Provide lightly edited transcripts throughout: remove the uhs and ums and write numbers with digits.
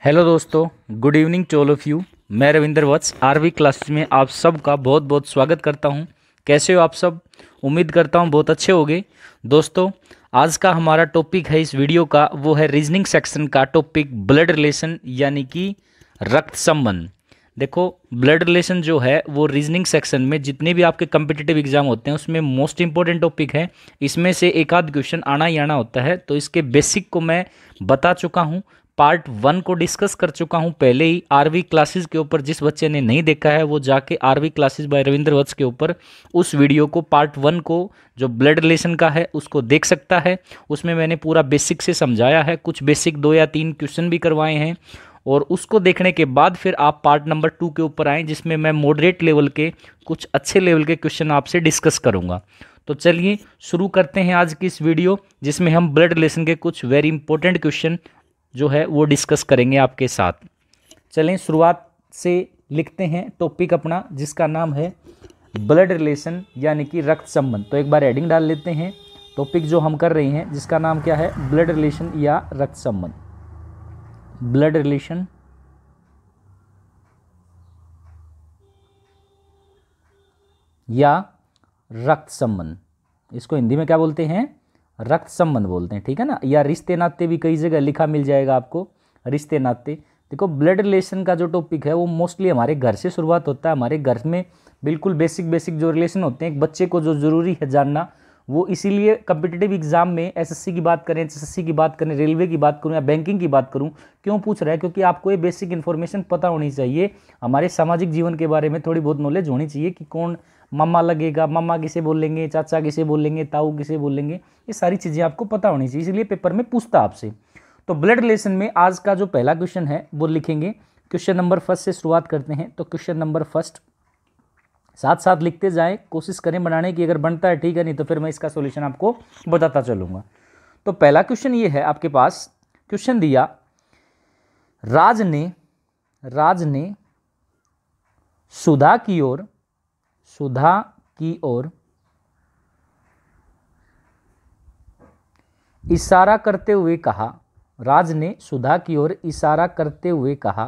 Hello दोस्तों, good evening to all of you. मैं रविंदर वत्स RV classes में आप सबका बहुत बहुत स्वागत करता हूं। कैसे हो आप सब? उम्मीद करता हूं बहुत अच्छे होंगे। दोस्तों, आज का हमारा टॉपिक है इस वीडियो का, वो है रीजनिंग सेक्शन का टॉपिक ब्लड रिलेशन यानी कि रक्त संबंध। देखो, ब्लड रिलेशन जो है वो रीजनिंग सेक्शन में जितने भी आपके कम्पिटिटिव एग्जाम होते हैं उसमें मोस्ट इंपॉर्टेंट टॉपिक है। इसमें से एक आध क्वेश्चन आना ही आना होता है, तो इसके बेसिक को मैं बता चुका हूँ। पार्ट 1 को डिस्कस कर चुका हूँ पहले ही आरवी क्लासेस के ऊपर। जिस बच्चे ने नहीं देखा है वो जाके RV classes by Ravindra Vats के ऊपर उस वीडियो को, पार्ट 1 को जो ब्लड रिलेशन का है उसको देख सकता है। उसमें मैंने पूरा बेसिक से समझाया है, कुछ बेसिक 2 या 3 क्वेश्चन भी करवाए हैं। और उसको देखने के बाद फिर आप पार्ट नंबर 2 के ऊपर आएँ, जिसमें मैं मॉडरेट लेवल के कुछ अच्छे लेवल के क्वेश्चन आपसे डिस्कस करूँगा। तो चलिए शुरू करते हैं आज की इस वीडियो, जिसमें हम ब्लड रिलेशन के कुछ वेरी इंपॉर्टेंट क्वेश्चन जो है वो डिस्कस करेंगे आपके साथ। चलें शुरुआत से लिखते हैं टॉपिक अपना, जिसका नाम है ब्लड रिलेशन यानी कि रक्त संबंध। तो एक बार हेडिंग डाल लेते हैं। टॉपिक जो हम कर रहे हैं जिसका नाम क्या है? ब्लड रिलेशन या रक्त संबंध। ब्लड रिलेशन या रक्त संबंध, इसको हिंदी में क्या बोलते हैं? रक्त संबंध बोलते हैं, ठीक है ना। या रिश्ते नाते भी कई जगह लिखा मिल जाएगा आपको, रिश्ते नाते। देखो, ब्लड रिलेशन का जो टॉपिक है वो मोस्टली हमारे घर से शुरुआत होता है। हमारे घर में बिल्कुल बेसिक बेसिक जो रिलेशन होते हैं एक बच्चे को जो ज़रूरी है जानना, वो इसीलिए कम्पिटिटिव एग्जाम में एसएससी की बात करें, एचएसएससी की बात करें, रेलवे की बात करूं या बैंकिंग की बात करूं, क्यों पूछ रहा है? क्योंकि आपको ये बेसिक इन्फॉर्मेशन पता होनी चाहिए। हमारे सामाजिक जीवन के बारे में थोड़ी बहुत नॉलेज होनी चाहिए कि कौन मम्मा लगेगा, मम्मा किसे बोलेंगे, चाचा किसे बोलेंगे, ताऊ किसे बोलेंगे, ये सारी चीज़ें आपको पता होनी चाहिए, इसलिए पेपर में पूछता आपसे। तो ब्लड रिलेशन में आज का जो पहला क्वेश्चन है वो लिखेंगे। क्वेश्चन नंबर 1 से शुरुआत करते हैं। तो क्वेश्चन नंबर 1 साथ साथ लिखते जाएं, कोशिश करें बनाने की। अगर बनता है ठीक है, नहीं तो फिर मैं इसका सॉल्यूशन आपको बताता चलूँगा। तो पहला क्वेश्चन ये है आपके पास। क्वेश्चन दिया, राज ने सुधा की ओर इशारा करते हुए कहा। राज ने सुधा की ओर इशारा करते हुए कहा।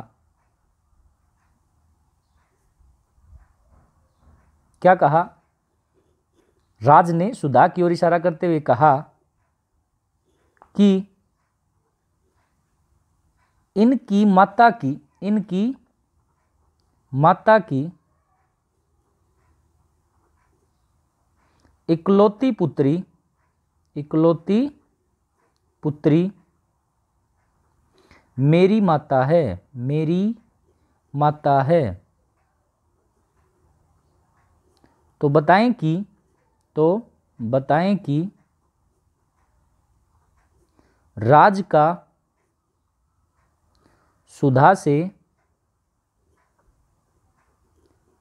क्या कहा? राज ने सुधा की ओर इशारा करते हुए कहा कि इनकी माता की इकलौती पुत्री मेरी माता है। तो बताएं कि राज का सुधा से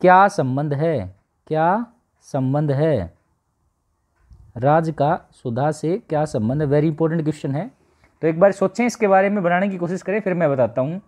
क्या संबंध है? राज का सुधा से क्या संबंध है? वेरी इंपॉर्टेंट क्वेश्चन है। तो एक बार सोचें, इसके बारे में बनाने की कोशिश करें, फिर मैं बताता हूं।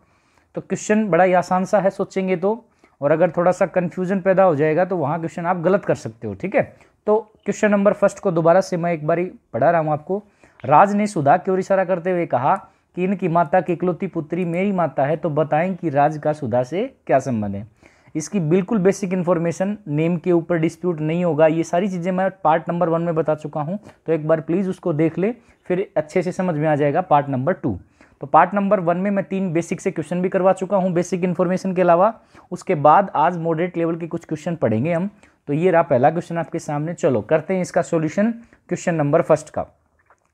तो क्वेश्चन बड़ा ही आसान सा है सोचेंगे तो, और अगर थोड़ा सा कंफ्यूजन पैदा हो जाएगा तो वहाँ क्वेश्चन आप गलत कर सकते हो, ठीक है। तो क्वेश्चन नंबर 1 को दोबारा से मैं एक बार पढ़ा रहा हूँ आपको। राज ने सुधा की ओर इशारा करते हुए कहा कि इनकी माता की इकलौती पुत्री मेरी माता है। तो बताएं कि राज का सुधा से क्या संबंध है? इसकी बिल्कुल बेसिक इन्फॉर्मेशन, नेम के ऊपर डिस्प्यूट नहीं होगा। ये सारी चीज़ें मैं पार्ट नंबर 1 में बता चुका हूँ, तो एक बार प्लीज़ उसको देख ले, फिर अच्छे से समझ में आ जाएगा पार्ट नंबर 2। तो पार्ट नंबर 1 में मैं 3 बेसिक से क्वेश्चन भी करवा चुका हूँ बेसिक इन्फॉर्मेशन के अलावा। उसके बाद आज मॉडरेट लेवल के कुछ क्वेश्चन पढ़ेंगे हम। तो ये रहा पहला क्वेश्चन आपके सामने। चलो करते हैं इसका सॉल्यूशन क्वेश्चन नंबर 1 का।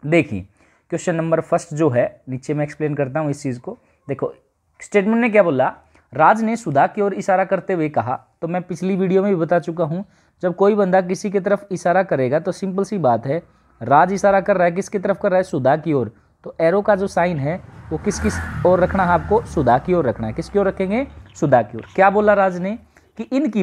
देखिए, क्वेश्चन नंबर 1 जो है, नीचे मैं एक्सप्लेन करता हूँ इस चीज़ को। देखो, स्टेटमेंट ने क्या बोला? राज ने सुधा की ओर इशारा करते हुए कहा। तो मैं पिछली वीडियो में भी बता चुका हूँ, जब कोई बंदा किसी की तरफ इशारा करेगा तो सिंपल सी बात है, राज इशारा कर रहा है, किसकी तरफ कर रहा है? सुधा की ओर। तो एरो का जो साइन है वो किस ओर रखना है आपको? सुधा की ओर रखना है। किसकी ओर रखेंगे? सुधा की ओर। क्या बोला राज ने? कि इनकी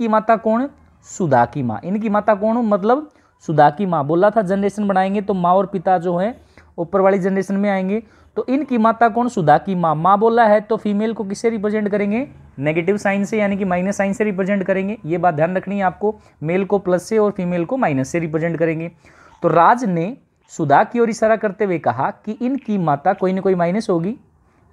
माता कौन? सुधा की माँ। इनकी माता कौन? मतलब सुधा की माँ। बोला था जनरेशन बनाएंगे तो माँ और पिता जो है ऊपर वाली जनरेशन में आएंगे। तो इनकी माता कौन? सुधा की माँ। माँ बोला है तो फीमेल को किससे रिप्रेजेंट करेंगे? नेगेटिव साइन से, यानी कि माइनस साइन से रिप्रेजेंट करेंगे। ये बात ध्यान रखनी है आपको। मेल को प्लस से और फीमेल को माइनस से रिप्रेजेंट करेंगे। तो राज ने सुधा की ओर इशारा करते हुए कहा कि इनकी माता, कोई ना कोई माइनस होगी,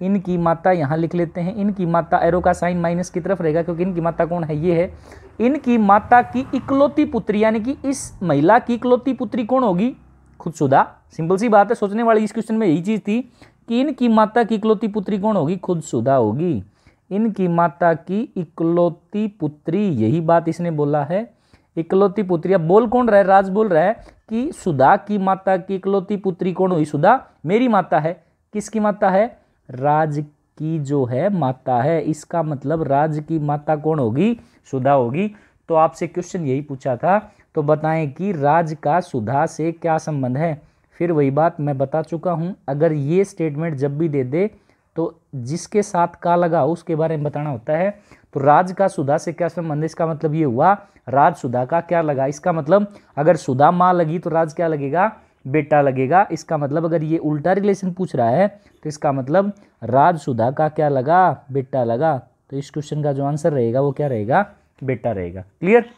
इनकी माता यहाँ लिख लेते हैं, इनकी माता, एरो का साइन माइनस की तरफ रहेगा क्योंकि इनकी माता कौन है, ये है। इनकी माता की इकलौती पुत्री, यानी कि इस महिला की इकलौती पुत्री कौन होगी, खुदशुदा। सिंपल सी बात है, सोचने वाली इस क्वेश्चन में यही चीज थी कि इनकी माता की इकलौती पुत्री कौन होगी, खुदशुदा होगी। इनकी माता की इकलौती पुत्री, यही बात इसने बोला है, इकलौती पुत्री। अब बोल कौन रहा है, राज बोल रहा है कि सुधा की माता की इकलौती पुत्री कौन हुई, सुधा मेरी माता है। किसकी माता है, राज की जो है माता है। इसका मतलब राज की माता कौन होगी, सुधा होगी। तो आपसे क्वेश्चन यही पूछा था, तो बताएं कि राज का सुधा से क्या संबंध है। फिर वही बात मैं बता चुका हूं, अगर ये स्टेटमेंट जब भी दे दे तो जिसके साथ का लगा उसके बारे में बताना होता है। तो राज का सुधा से क्या संबंध है, इसका मतलब ये हुआ राज सुधा का क्या लगा। इसका मतलब अगर सुधा माँ लगी तो राज क्या लगेगा, बेटा लगेगा। इसका मतलब अगर ये उल्टा रिलेशन पूछ रहा है तो इसका मतलब राज सुधा का क्या लगा, बेटा लगा। तो इस क्वेश्चन का जो आंसर रहेगा वो क्या रहेगा, बेटा रहेगा। क्लियर।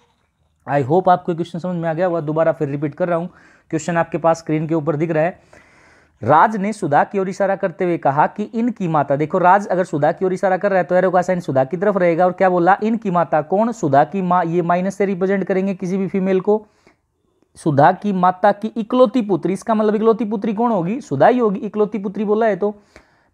आई होप आपको क्वेश्चन समझ में आ गया। वह दोबारा फिर रिपीट कर रहा हूँ, क्वेश्चन आपके पास स्क्रीन के ऊपर दिख रहा है। राज ने सुधा की ओर इशारा करते हुए कहा कि इनकी माता, देखो राज अगर सुधा की ओर इशारा कर रहा है तो एरो का साइन सुधा की तरफ रहेगा। और क्या बोला, इनकी माता कौन, सुधा की माँ, ये माइनस से रिप्रेजेंट करेंगे किसी भी फीमेल को। सुधा की माता की इकलौती पुत्री, इसका मतलब इकलौती पुत्री कौन होगी, सुधा ही होगी। इकलौती पुत्री बोला है तो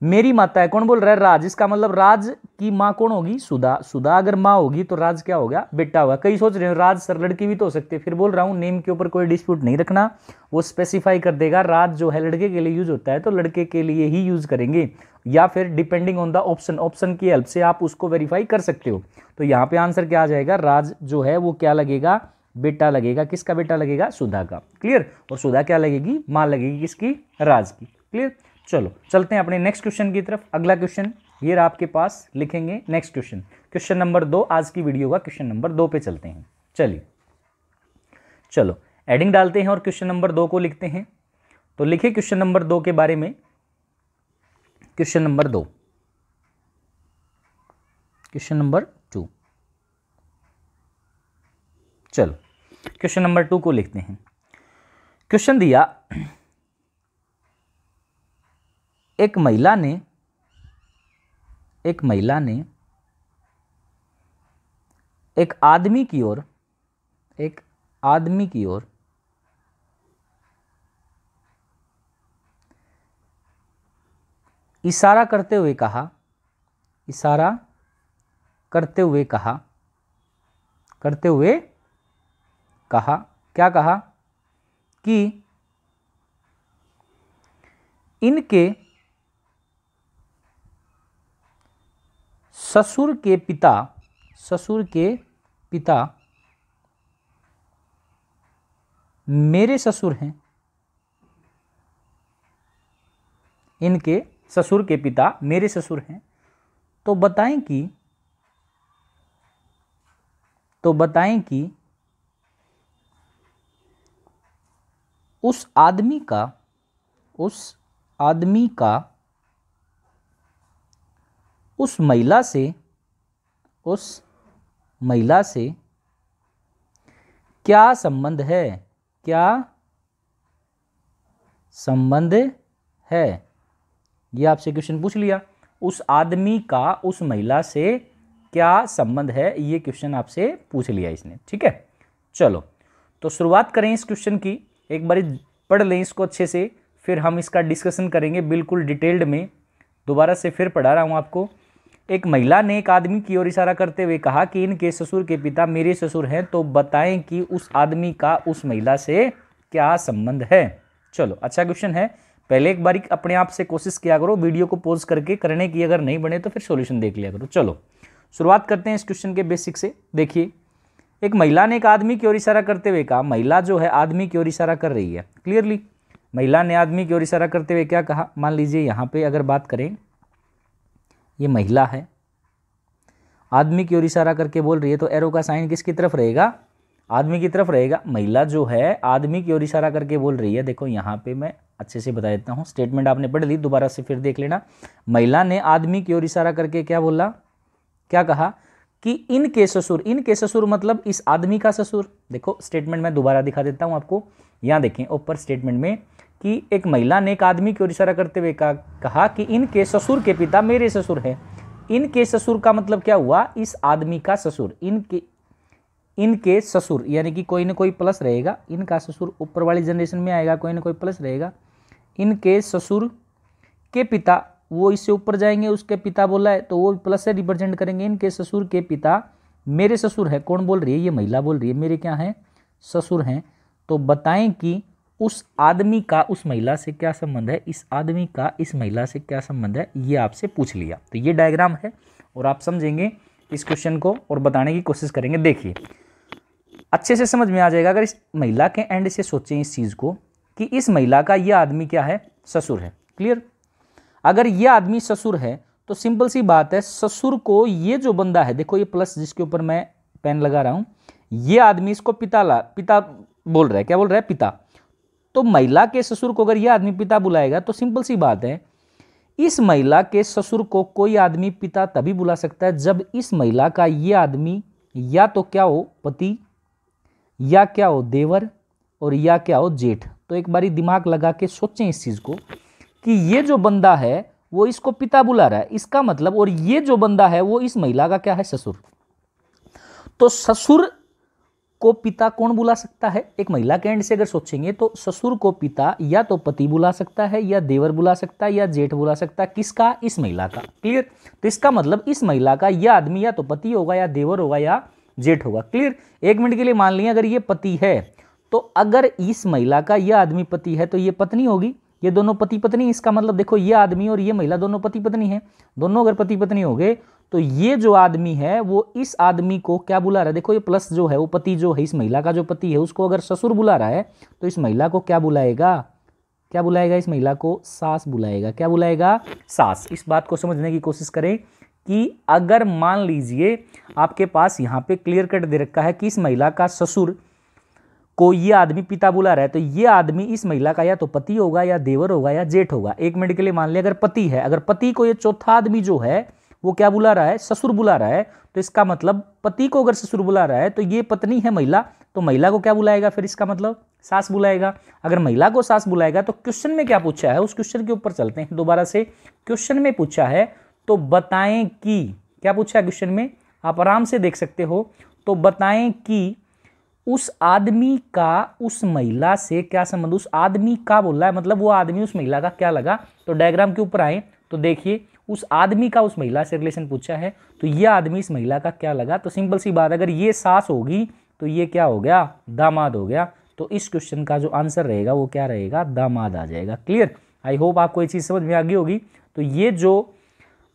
मेरी माता है, कौन बोल रहा है, राज। इसका मतलब राज की माँ कौन होगी, सुधा। सुधा अगर माँ होगी तो राज क्या होगा, बेटा होगा। कई सोच रहे हैं राज सर लड़की भी तो हो सकती है। फिर बोल रहा हूँ नेम के ऊपर कोई डिस्प्यूट नहीं रखना, वो स्पेसिफाई कर देगा। राज जो है लड़के के लिए यूज होता है तो लड़के के लिए ही यूज करेंगे, या फिर depending on the option, option की हेल्प से आप उसको वेरीफाई कर सकते हो। तो यहाँ पे आंसर क्या आ जाएगा, राज जो है वो क्या लगेगा, बेटा लगेगा। किसका बेटा लगेगा, सुधा का। क्लियर। और सुधा क्या लगेगी, माँ लगेगी किसकी, राज की। क्लियर। चलो चलते हैं अपने नेक्स्ट क्वेश्चन की तरफ। अगला क्वेश्चन ये रहा आपके पास, लिखेंगे नेक्स्ट क्वेश्चन, क्वेश्चन नंबर 2 आज की वीडियो का क्वेश्चन नंबर 2 पे चलते हैं। चलिए चलो एडिंग डालते हैं और क्वेश्चन नंबर 2 को लिखते हैं। तो लिखे क्वेश्चन नंबर 2 के बारे में, क्वेश्चन नंबर 2, क्वेश्चन नंबर 2। चलो क्वेश्चन नंबर 2 को लिखते हैं। क्वेश्चन दिया, एक महिला ने एक आदमी की ओर इशारा करते हुए कहा, क्या कहा कि इनके ससुर के पिता मेरे ससुर हैं। इनके ससुर के पिता मेरे ससुर हैं। तो बताएं कि उस आदमी का उस महिला से क्या संबंध है, ये आपसे क्वेश्चन पूछ लिया। उस आदमी का उस महिला से क्या संबंध है, ये क्वेश्चन आपसे पूछ लिया इसने। ठीक है। चलो तो शुरुआत करें इस क्वेश्चन की, एक बार पढ़ लें इसको अच्छे से, फिर हम इसका डिस्कशन करेंगे बिल्कुल डिटेल्ड में। दोबारा से फिर पढ़ा रहा हूं आपको। एक महिला ने एक आदमी की ओर इशारा करते हुए कहा कि इनके ससुर के पिता मेरे ससुर हैं। तो बताएं कि उस आदमी का उस महिला से क्या संबंध है। चलो अच्छा क्वेश्चन है, पहले एक बार अपने आप से कोशिश किया करो, वीडियो को पॉज करके करने की, अगर नहीं बने तो फिर सॉल्यूशन देख लिया करो। चलो शुरुआत करते हैं इस क्वेश्चन के बेसिक से। देखिए, एक महिला ने एक आदमी की ओर इशारा करते हुए कहा, महिला जो है आदमी की ओर इशारा कर रही है। क्लियरली महिला ने आदमी की ओर इशारा करते हुए क्या कहा, मान लीजिए यहाँ पे अगर बात करें, ये महिला है, आदमी की ओर इशारा करके बोल रही है, तो एरो का साइन किसकी तरफ रहेगा, आदमी की तरफ रहेगा। महिला जो है आदमी की ओर इशारा करके बोल रही है। देखो यहाँ पे मैं अच्छे से बता देता हूँ, स्टेटमेंट आपने पढ़ ली, दोबारा से फिर देख लेना। महिला ने आदमी की ओर इशारा करके क्या बोला, क्या कहा कि इनके ससुर मतलब इस आदमी का ससुर। देखो स्टेटमेंट मैं दोबारा दिखा देता हूँ आपको, यहाँ देखें ऊपर स्टेटमेंट में कि एक महिला ने एक आदमी की ओर इशारा करते हुए कहा कि इनके ससुर के पिता मेरे ससुर हैं। इनके ससुर का मतलब क्या हुआ, इस आदमी का ससुर। इनके ससुर यानी कि कोई ना कोई प्लस रहेगा, इनका ससुर ऊपर वाली जनरेशन में आएगा, कोई ना कोई प्लस रहेगा। इनके ससुर के पिता, वो इससे ऊपर जाएंगे, उसके पिता बोला है तो वो प्लस से रिप्रेजेंट करेंगे। इनके ससुर के पिता मेरे ससुर है। कौन बोल रही है, ये महिला बोल रही है, मेरे क्या हैं, ससुर हैं। तो बताएं कि उस आदमी का उस महिला से क्या संबंध है, इस आदमी का इस महिला से क्या संबंध है, ये आपसे पूछ लिया। तो ये डायग्राम है और आप समझेंगे इस क्वेश्चन को और बताने की कोशिश करेंगे। देखिए अच्छे से समझ में आ जाएगा अगर इस महिला के एंड से सोचें इस चीज़ को कि इस महिला का यह आदमी क्या है, ससुर है। क्लियर। अगर यह आदमी ससुर है तो सिंपल सी बात है, ससुर को ये जो बंदा है, देखो ये प्लस जिसके ऊपर मैं पेन लगा रहा हूं, ये आदमी इसको पिता बोल रहा है। क्या बोल रहा है, पिता। तो महिला के ससुर को अगर यह आदमी पिता बुलाएगा तो सिंपल सी बात है, इस महिला के ससुर को कोई आदमी पिता तभी बुला सकता है जब इस महिला का यह आदमी या तो क्या हो, पति, या क्या हो, देवर, और या क्या हो, जेठ। तो एक बारी दिमाग लगा के सोचें इस चीज को कि ये जो बंदा है वो इसको पिता बुला रहा है, इसका मतलब, और ये जो बंदा है वो इस महिला का क्या है, ससुर। तो ससुर को पिता कौन बुला सकता है, एक महिला के एंड से अगर सोचेंगे तो ससुर को पिता या तो पति बुला सकता है, या देवर बुला सकता है, या जेठ बुला सकता है। किसका, इस महिला का। क्लियर। तो इसका मतलब इस महिला का यह आदमी या तो पति होगा, या देवर होगा, या जेठ होगा। क्लियर। एक मिनट के लिए मान लिया अगर ये पति है, तो अगर इस महिला का यह आदमी पति है तो ये पत्नी होगी। ये दोनों पति पत्नी, इसका मतलब देखो ये आदमी और ये महिला दोनों पति पत्नी है। दोनों अगर पति पत्नी हो गए तो ये जो आदमी है वो इस आदमी को क्या बुला रहा है, देखो ये प्लस जो है वो पति जो है, इस महिला का जो पति है उसको अगर ससुर बुला रहा है तो इस महिला को क्या बुलाएगा, क्या बुलाएगा, इस महिला को सास बुलाएगा। क्या बुलाएगा, सास। इस बात को समझने की कोशिश करें कि अगर मान लीजिए आपके पास यहाँ पे क्लियर कट दे रखा है कि इस महिला का ससुर को ये आदमी पिता बुला रहा है, तो ये आदमी इस महिला का या तो पति होगा, या देवर होगा, या जेठ होगा। एक मिनट के लिए मान लिया अगर पति है, अगर पति को ये चौथा आदमी जो है वो क्या बुला रहा है, ससुर बुला रहा है, तो इसका मतलब पति को अगर ससुर बुला रहा है तो ये पत्नी है महिला, तो महिला को क्या बुलाएगा, फिर इसका मतलब सास बुलाएगा। अगर महिला को सास बुलाएगा तो क्वेश्चन में क्या पूछा है, उस क्वेश्चन के ऊपर चलते हैं दोबारा से। क्वेश्चन में पूछा है तो बताएं कि, क्या पूछा है क्वेश्चन में, आप आराम से देख सकते हो। तो बताएं कि उस आदमी का उस महिला से क्या संबंध, उस आदमी का बोल रहा है, मतलब वो आदमी उस महिला का क्या लगा। तो डायग्राम के ऊपर आए तो देखिए उस आदमी का उस महिला से रिलेशन पूछा है, तो ये आदमी इस महिला का क्या लगा। तो सिंपल सी बात, अगर ये सास होगी तो ये क्या हो गया, दामाद हो गया। तो इस क्वेश्चन का जो आंसर रहेगा वो क्या रहेगा, दामाद आ जाएगा। क्लियर। आई होप आपको ये चीज़ समझ में आ गई होगी। तो ये जो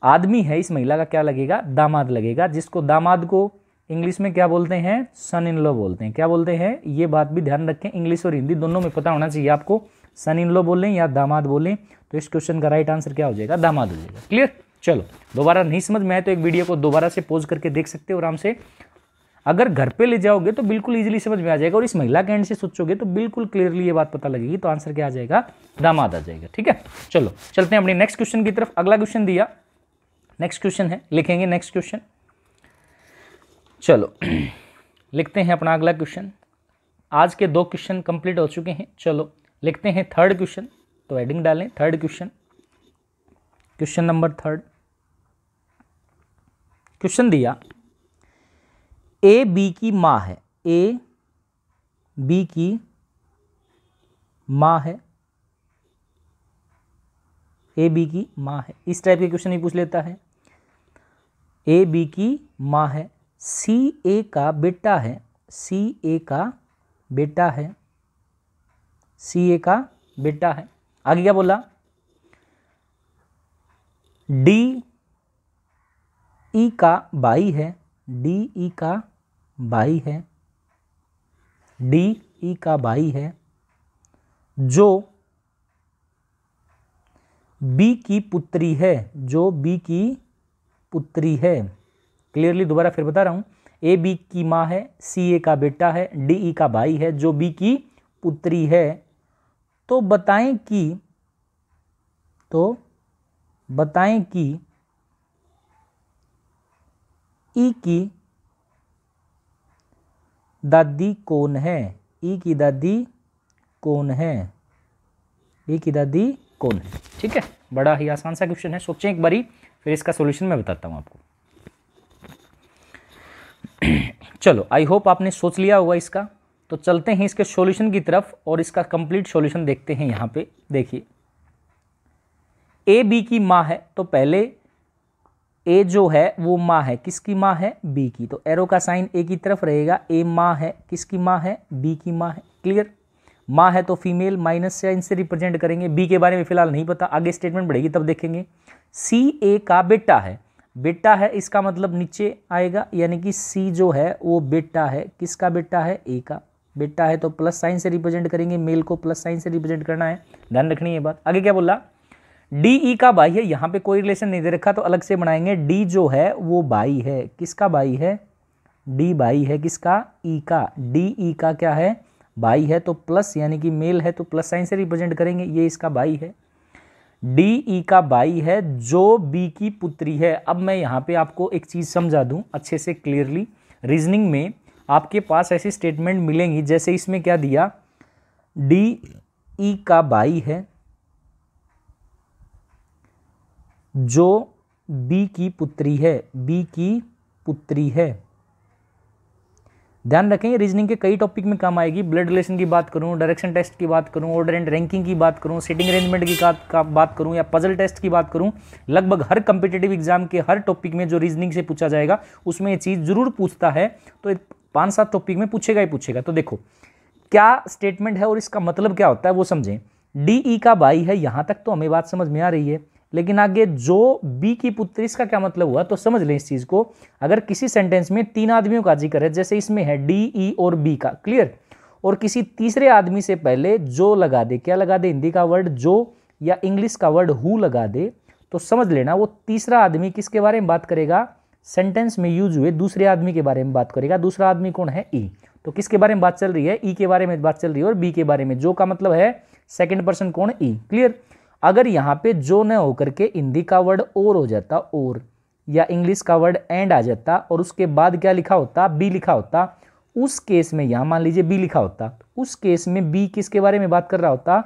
आदमी है इस महिला का क्या लगेगा, दामाद लगेगा, जिसको दामाद को इंग्लिश में क्या बोलते हैं, सन इन लॉ बोलते हैं। क्या बोलते हैं, ये बात भी ध्यान रखें, इंग्लिश और हिंदी दोनों में पता होना चाहिए आपको। सन इन लॉ बोलें या दामाद बोलें, तो इस क्वेश्चन का राइट आंसर क्या हो जाएगा, दामाद हो जाएगा। क्लियर। चलो दोबारा नहीं समझ में आए तो एक वीडियो को दोबारा से पॉज करके देख सकते हो आराम से। अगर घर पे ले जाओगे तो बिल्कुल इजीली समझ में आ जाएगा, और इस महिला के एंड से सोचोगे तो बिल्कुल क्लियरली ये बात पता लगेगी। तो आंसर क्या आ जाएगा, दामाद आ जाएगा। ठीक है। चलो चलते हैं अपने नेक्स्ट क्वेश्चन की तरफ। अगला क्वेश्चन दिया, नेक्स्ट क्वेश्चन है, लिखेंगे नेक्स्ट क्वेश्चन। चलो लिखते हैं अपना अगला क्वेश्चन। आज के 2 क्वेश्चन कंप्लीट हो चुके हैं। चलो लिखते हैं थर्ड क्वेश्चन। तो हेडिंग डालें third question, question number 3। Question दिया, ए बी की माँ है, ए बी की माँ है, ए बी की माँ है। इस टाइप के क्वेश्चन ही पूछ लेता है। ए बी की माँ है, सी ए का बेटा है, सी ए का बेटा है, सी ए का बेटा है। आगे क्या बोला, डी ई का भाई है, डी ई का भाई है, डी ई का भाई है, जो बी की पुत्री है, जो बी की पुत्री है। क्लियरली दोबारा फिर बता रहा हूं, ए बी की माँ है, सी ए का बेटा है, डी ई का भाई है, जो बी की पुत्री है। तो बताएं कि ई की दादी कौन है, ई की दादी कौन है। ए की दादी कौन है। ठीक है, बड़ा ही आसान सा क्वेश्चन है, सोचें एक बारी, फिर इसका सॉल्यूशन मैं बताता हूँ आपको। चलो, आई होप आपने सोच लिया होगा इसका। तो चलते हैं इसके सॉल्यूशन की तरफ और इसका कंप्लीट सॉल्यूशन देखते हैं। यहाँ पे देखिए, ए बी की माँ है, तो पहले ए जो है वो माँ है, किसकी माँ है, बी की, तो एरो का साइन ए की तरफ रहेगा। ए माँ है, किसकी माँ है, बी की माँ है। क्लियर, माँ है तो फीमेल, माइनस से इनसे रिप्रेजेंट करेंगे। बी के बारे में फिलहाल नहीं पता, आगे स्टेटमेंट बढ़ेगी तब देखेंगे। सी ए का बेटा है, बेटा है इसका मतलब नीचे आएगा, यानी कि सी जो है वो बेटा है, किसका बेटा है, ए का बेटा है, तो प्लस साइन से रिप्रेजेंट करेंगे, मेल को प्लस साइन से रिप्रेजेंट करना है, ध्यान रखनी है बात। आगे क्या बोला, डी ई का भाई है, यहाँ पे कोई रिलेशन नहीं दे रखा तो अलग से बनाएंगे। डी जो है वो भाई है, किसका भाई है, डी भाई है, किसका, ई का, डी ई का क्या है, भाई है, तो प्लस यानी कि मेल है तो प्लस साइन से रिप्रेजेंट करेंगे, ये इसका भाई है। डी ई का भाई है जो बी की पुत्री है। अब मैं यहाँ पे आपको एक चीज़ समझा दूँ अच्छे से क्लियरली, रीजनिंग में आपके पास ऐसी स्टेटमेंट मिलेंगी, जैसे इसमें क्या दिया, डी ई का भाई है जो बी की पुत्री है, बी की पुत्री है। ध्यान रखें, रीजनिंग के कई टॉपिक में काम आएगी। ब्लड रिलेशन की बात करूं, डायरेक्शन टेस्ट की बात करूं, ऑर्डर एंड रैंकिंग की बात करूं, सीटिंग अरेंजमेंट की बात करूं, या पजल टेस्ट की बात करूं, लगभग हर कंपिटेटिव एग्जाम के हर टॉपिक में जो रीजनिंग से पूछा जाएगा उसमें ये चीज़ जरूर पूछता है। तो 5-7 टॉपिक में पूछेगा ही पूछेगा। तो देखो क्या स्टेटमेंट है और इसका मतलब क्या होता है वो समझें। डी ई का भाई है, यहाँ तक तो हमें बात समझ में आ रही है, लेकिन आगे जो बी की पुत्री, इसका क्या मतलब हुआ, तो समझ लें इस चीज को। अगर किसी सेंटेंस में 3 आदमियों का जिक्र है, जैसे इसमें है डी ई और बी का, क्लियर, और किसी तीसरे आदमी से पहले जो लगा दे, क्या लगा दे, हिंदी का वर्ड जो या इंग्लिश का वर्ड हु लगा दे, तो समझ लेना वो तीसरा आदमी किसके बारे में बात करेगा, सेंटेंस में यूज हुए दूसरे आदमी के बारे में बात करेगा। दूसरा आदमी कौन है, ई। तो किसके बारे में बात चल रही है, ई के बारे में बात चल रही है, और बी के बारे में। जो का मतलब है सेकंड पर्सन कौन, ई। क्लियर, अगर यहाँ पे जो न होकर के हिंदी का वर्ड और हो जाता, और, या इंग्लिश का वर्ड एंड आ जाता, और उसके बाद क्या लिखा होता, बी लिखा होता, उस केस में यहाँ मान लीजिए बी लिखा होता, उस केस में बी किसके बारे में बात कर रहा होता,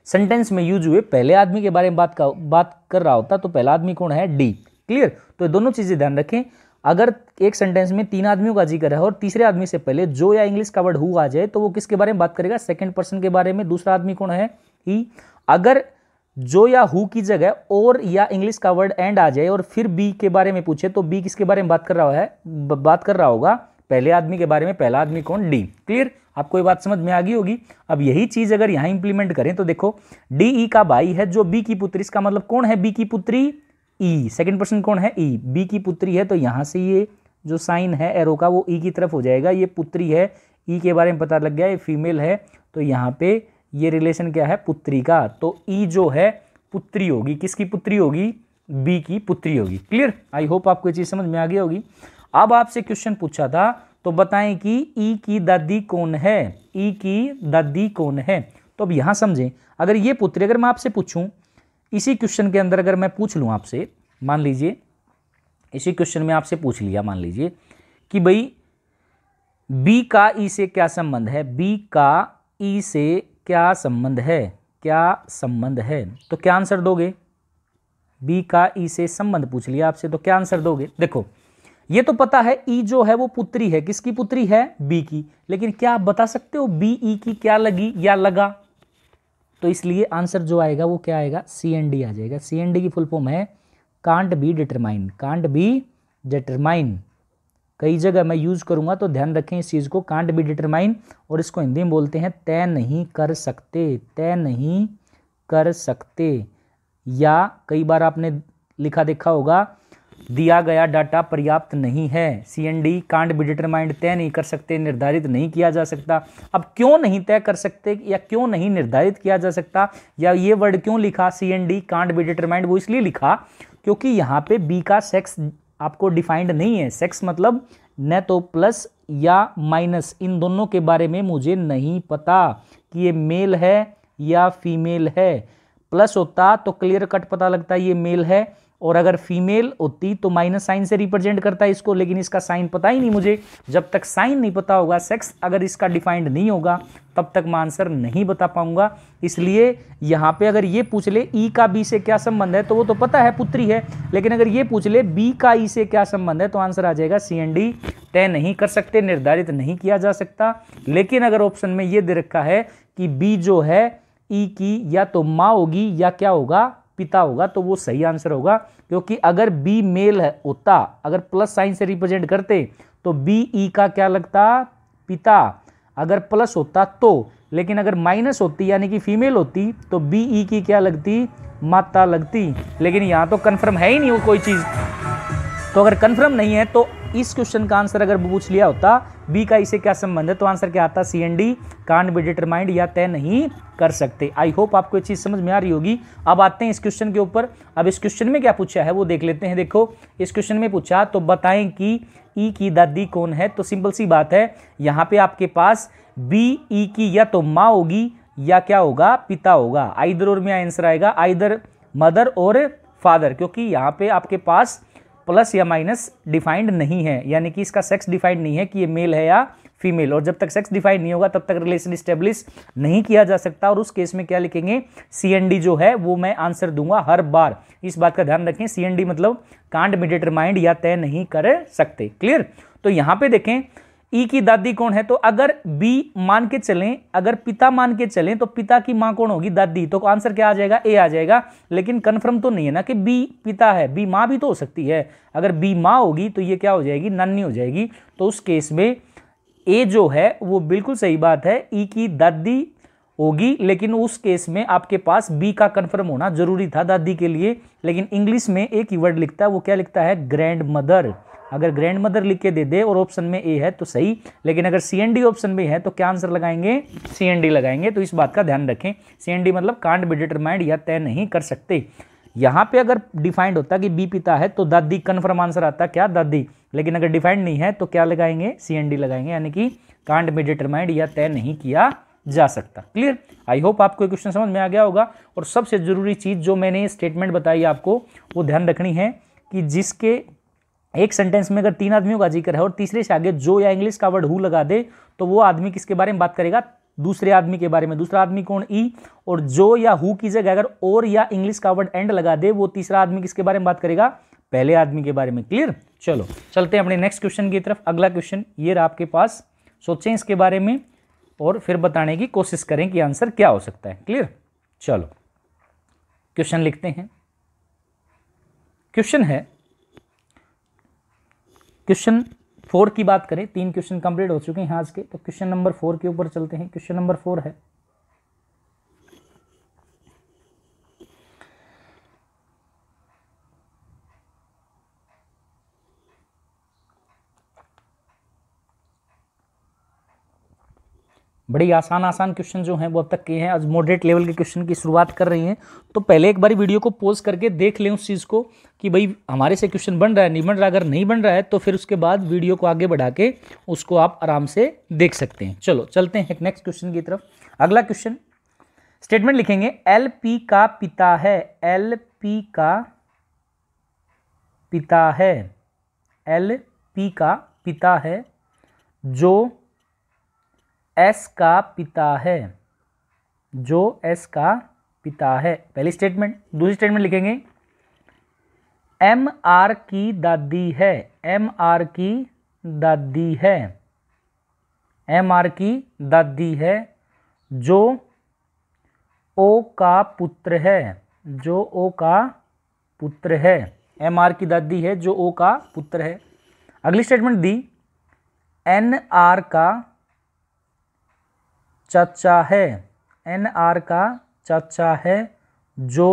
सेंटेंस में यूज हुए पहले आदमी के बारे में बात कर रहा होता। तो पहला आदमी कौन है, डी। क्लियर, तो ये दोनों चीजें ध्यान रखें। अगर एक सेंटेंस में 3 आदमियों का जिक्र है और तीसरे आदमी से पहले जो या इंग्लिश का वर्ड हु आ जाए, तो वो किसके बारे में बात करेगा, सेकंड पर्सन के बारे में। दूसरा आदमी कौन है, ही। अगर जो या हु की जगह और या इंग्लिश का वर्ड एंड आ जाए और फिर बी के बारे में पूछे, तो बी किसके बारे में बात कर रहा होगा, पहले आदमी के बारे में। पहला आदमी कौन, डी। क्लियर, आपको ये बात समझ में आ गई होगी। अब यही चीज अगर यहां इंप्लीमेंट करें तो देखो, डी ई का भाई है जो बी की पुत्री, इसका मतलब कौन है, बी की पुत्री, ई। सेकंड पर्सन कौन है, ई। बी की पुत्री है, तो यहां से ये जो साइन है एरो का वो ई की तरफ हो जाएगा। ये पुत्री है, ई के बारे में पता लग गया, ये फीमेल है, तो यहाँ पे ये रिलेशन क्या है, पुत्री का। तो ई जो है पुत्री होगी, किसकी पुत्री होगी, बी की पुत्री होगी। क्लियर, आई होप आपको ये चीज समझ में आ गई होगी। अब आपसे क्वेश्चन पूछा था, तो बताएं कि ई की दादी कौन है, ई की दादी कौन है। तो अब यहां समझें, अगर ये पुत्री, अगर मैं आपसे पूछूं इसी क्वेश्चन के अंदर, अगर मैं पूछ लूं आपसे, मान लीजिए इसी क्वेश्चन में आपसे पूछ लिया, मान लीजिए कि भाई बी का ई से क्या संबंध है, बी का ई से क्या संबंध है, क्या संबंध है, तो क्या आंसर दोगे। बी का ई से संबंध पूछ लिया आपसे, तो क्या आंसर दोगे। देखो ये तो पता है ई जो है वो पुत्री है, किसकी पुत्री है, बी की, लेकिन क्या आप बता सकते हो बी ई की क्या लगी या लगा, तो इसलिए आंसर जो आएगा वो क्या आएगा, सी एंड डी आ जाएगा। सी एंड डी की फुल फॉर्म है can't be determine, can't be determine. कई जगह मैं यूज करूंगा तो ध्यान रखें इस चीज को, कांट बी डिटरमाइन, और इसको हिंदी में बोलते हैं तय नहीं कर सकते, तय नहीं कर सकते। या कई बार आपने लिखा देखा होगा, दिया गया डाटा पर्याप्त नहीं है, C N D can't be determined, तय नहीं कर सकते, निर्धारित नहीं किया जा सकता। अब क्यों नहीं तय कर सकते या क्यों नहीं निर्धारित किया जा सकता, या ये वर्ड क्यों लिखा C N D can't be determined, वो इसलिए लिखा क्योंकि यहाँ पे बी का सेक्स आपको डिफाइंड नहीं है। सेक्स मतलब न तो प्लस या माइनस, इन दोनों के बारे में मुझे नहीं पता कि ये मेल है या फीमेल है। प्लस होता तो क्लियर कट पता लगता ये मेल है, और अगर फीमेल होती तो माइनस साइन से रिप्रेजेंट करता है इसको, लेकिन इसका साइन पता ही नहीं मुझे। जब तक साइन नहीं पता होगा, सेक्स अगर इसका डिफाइंड नहीं होगा, तब तक मैं आंसर नहीं बता पाऊंगा। इसलिए यहां पे अगर ये पूछ ले ई का बी से क्या संबंध है, तो वो तो पता है पुत्री है, लेकिन अगर ये पूछ ले बी का ई से क्या संबंध है, तो आंसर आ जाएगा सी एंड डी। तय नहीं कर सकते, निर्धारित नहीं किया जा सकता। लेकिन अगर ऑप्शन में ये दे रखा है कि बी जो है ई की या तो माँ होगी या क्या होगा, पिता होगा, तो वो सही आंसर होगा। क्योंकि अगर बी मेल होता, अगर प्लस साइन से रिप्रेजेंट करते, तो बी ई का क्या लगता, पिता, अगर प्लस होता तो। लेकिन अगर माइनस होती यानी कि फीमेल होती, तो बी ई की क्या लगती, माता लगती। लेकिन यहां तो कंफर्म है ही नहीं वो कोई चीज। तो अगर कंफर्म नहीं है, तो इस क्वेश्चन का आंसर अगर पूछ लिया होता बी का इसे क्या संबंध है, तो आंसर क्या आता, C and D, can't be determined, या तय नहीं कर सकते। आई होप आपको ये चीज समझ में आ रही होगी। अब आते हैं इस क्वेश्चन के ऊपर। अब इस क्वेश्चन में क्या पूछा है वो देख लेते हैं। देखो इस क्वेश्चन में पूछा, तो बताएं कि ई की दादी कौन है। तो सिंपल सी बात है, यहां पे आपके पास बी ई की या तो माँ होगी या क्या होगा, पिता होगा। आइदर और में आंसर आएगा, आइदर मदर और फादर, क्योंकि यहाँ पे आपके पास प्लस या माइनस डिफाइंड नहीं है, यानी कि इसका सेक्स डिफाइंड नहीं है कि ये मेल है या फीमेल। और जब तक सेक्स डिफाइंड नहीं होगा, तब तक रिलेशन स्टेब्लिश नहीं किया जा सकता। और उस केस में क्या लिखेंगे, सी एंड डी जो है वो मैं आंसर दूंगा हर बार। इस बात का ध्यान रखें, सी एंड डी मतलब कांट बी डिटरमाइंड, या तय नहीं कर सकते। क्लियर। तो यहां पे देखें ई की दादी कौन है, तो अगर बी मान के चलें, अगर पिता मान के चलें, तो पिता की मां कौन होगी, दादी। तो आंसर क्या आ जाएगा, ए आ जाएगा। लेकिन कंफर्म तो नहीं है ना कि बी पिता है, बी मां भी तो हो सकती है। अगर बी मां होगी तो ये क्या हो जाएगी, नानी हो जाएगी। तो उस केस में ए जो है वो बिल्कुल सही बात है, ई की दादी होगी। लेकिन उस केस में आपके पास बी का कंफर्म होना जरूरी था दादी के लिए। लेकिन इंग्लिश में एक ही वर्ड लिखता है, वो क्या लिखता है, ग्रैंड मदर। अगर ग्रैंड मदर लिख के दे दे और ऑप्शन में ए है तो सही, लेकिन अगर सी एन डी ऑप्शन में है तो क्या आंसर लगाएंगे, सी एन डी लगाएंगे। तो इस बात का ध्यान रखें, सी एन डी मतलब कांट बी डिटरमाइंड, या तय नहीं कर सकते। यहां पे अगर डिफाइंड होता कि बी पिता है, तो दादी कंफर्म आंसर आता, क्या दादी। लेकिन अगर डिफाइंड नहीं है तो क्या लगाएंगे, सी एन डी लगाएंगे, यानी कि कांट बी डिटरमाइंड, या तय नहीं किया जा सकता। क्लियर। आई होप आपको ये क्वेश्चन समझ में आ गया होगा। और सबसे जरूरी चीज जो मैंने स्टेटमेंट बताई आपको, वो ध्यान रखनी है कि जिसके एक सेंटेंस में अगर तीन आदमियों का जिक्र है और तीसरे से आगे जो या इंग्लिश का वर्ड हु लगा दे, तो वो आदमी किसके बारे में बात करेगा, दूसरे आदमी के बारे में। दूसरा आदमी कौन, ई। और जो या हु की जगह अगर और या इंग्लिश का वर्ड एंड लगा दे, वो तीसरा आदमी किसके बारे में बात करेगा, पहले आदमी के बारे में। क्लियर। चलो चलते हैं अपने नेक्स्ट क्वेश्चन की तरफ। अगला क्वेश्चन ये रहा आपके पास, सोचें इसके बारे में और फिर बताने की कोशिश करें कि आंसर क्या हो सकता है। क्लियर। चलो क्वेश्चन लिखते हैं। क्वेश्चन है, क्वेश्चन 4 की बात करें, 3 क्वेश्चन कंप्लीट हो चुके हैं आज के। तो क्वेश्चन नंबर 4 के ऊपर चलते हैं। क्वेश्चन नंबर 4 है, बड़ी आसान आसान क्वेश्चन जो हैं वो अब तक के हैं। आज मॉडरेट लेवल के क्वेश्चन की शुरुआत कर रही हैं, तो पहले एक बार वीडियो को पॉज करके देख लें उस चीज़ को कि भाई हमारे से क्वेश्चन बन रहा है नहीं बन रहा। अगर नहीं बन रहा है तो फिर उसके बाद वीडियो को आगे बढ़ा के उसको आप आराम से देख सकते हैं। चलो चलते हैं एक नेक्स्ट क्वेश्चन की तरफ। अगला क्वेश्चन, स्टेटमेंट लिखेंगे, एल पी का पिता है, एल पी का पिता है, एल पी का पिता है, जो एस का पिता है, जो एस का पिता है। पहली स्टेटमेंट। दूसरी स्टेटमेंट लिखेंगे, एम आर की दादी है, एम आर की दादी है, एम आर की दादी है, जो ओ का पुत्र है, जो ओ का पुत्र है। एम आर की दादी है जो ओ का पुत्र है। अगली स्टेटमेंट दी, एन आर का चाचा है, एन आर का चाचा है, जो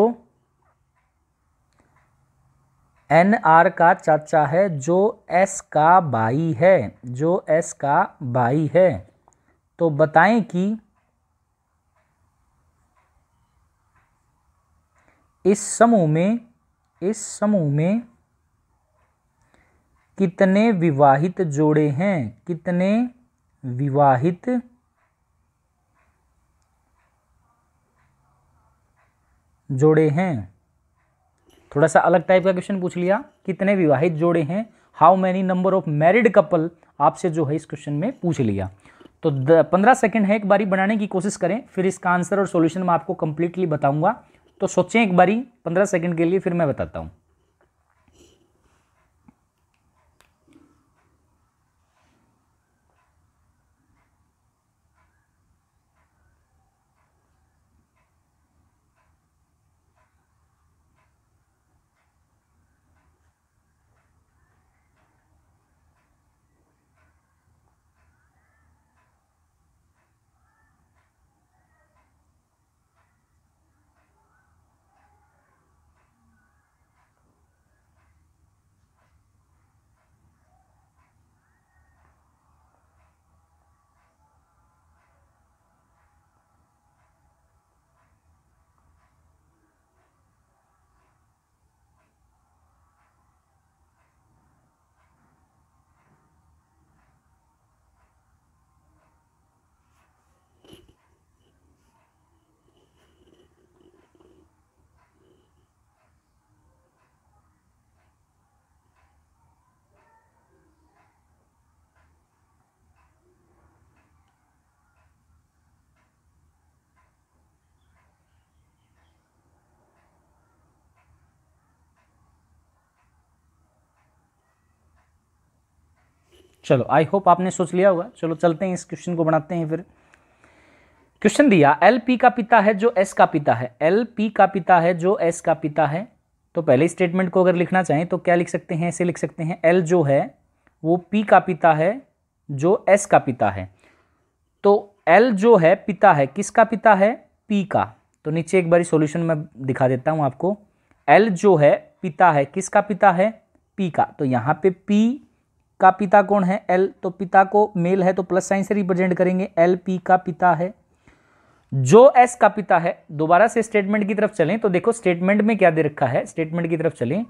एन आर का चाचा है, जो एस का भाई है, जो एस का भाई है। तो बताएं कि इस समूह में कितने विवाहित जोड़े हैं, कितने विवाहित जोड़े हैं। थोड़ा सा अलग टाइप का क्वेश्चन पूछ लिया, कितने विवाहित जोड़े हैं, how many number of married couple, आपसे जो है इस क्वेश्चन में पूछ लिया। तो 15 सेकंड है, एक बारी बनाने की कोशिश करें, फिर इसका आंसर और सॉल्यूशन मैं आपको कंप्लीटली बताऊंगा। तो सोचें एक बारी 15 सेकंड के लिए, फिर मैं बताता हूं। चलो आई होप आपने सोच लिया होगा। चलो चलते हैं, इस क्वेश्चन को बनाते हैं। फिर क्वेश्चन दिया, एल पी का पिता है जो एस का पिता है, एल पी का पिता है जो एस का पिता है। तो पहले स्टेटमेंट को अगर लिखना चाहें तो क्या लिख सकते हैं, ऐसे लिख सकते हैं, एल जो है वो पी का पिता है जो एस का पिता है। तो एल जो है पिता है, किसका पिता है, पी का। तो नीचे एक बारी सॉल्यूशन मैं दिखा देता हूं आपको। एल जो है पिता है, किसका पिता है, पी का। तो यहाँ पे पी का पिता कौन है, एल। तो पिता को मेल है तो प्लस साइन से रिप्रेजेंट करेंगे, एल पी का पिता है जो एस का पिता है। दोबारा से स्टेटमेंट की तरफ चलें तो देखो स्टेटमेंट में क्या दे रखा है, स्टेटमेंट की तरफ चलें।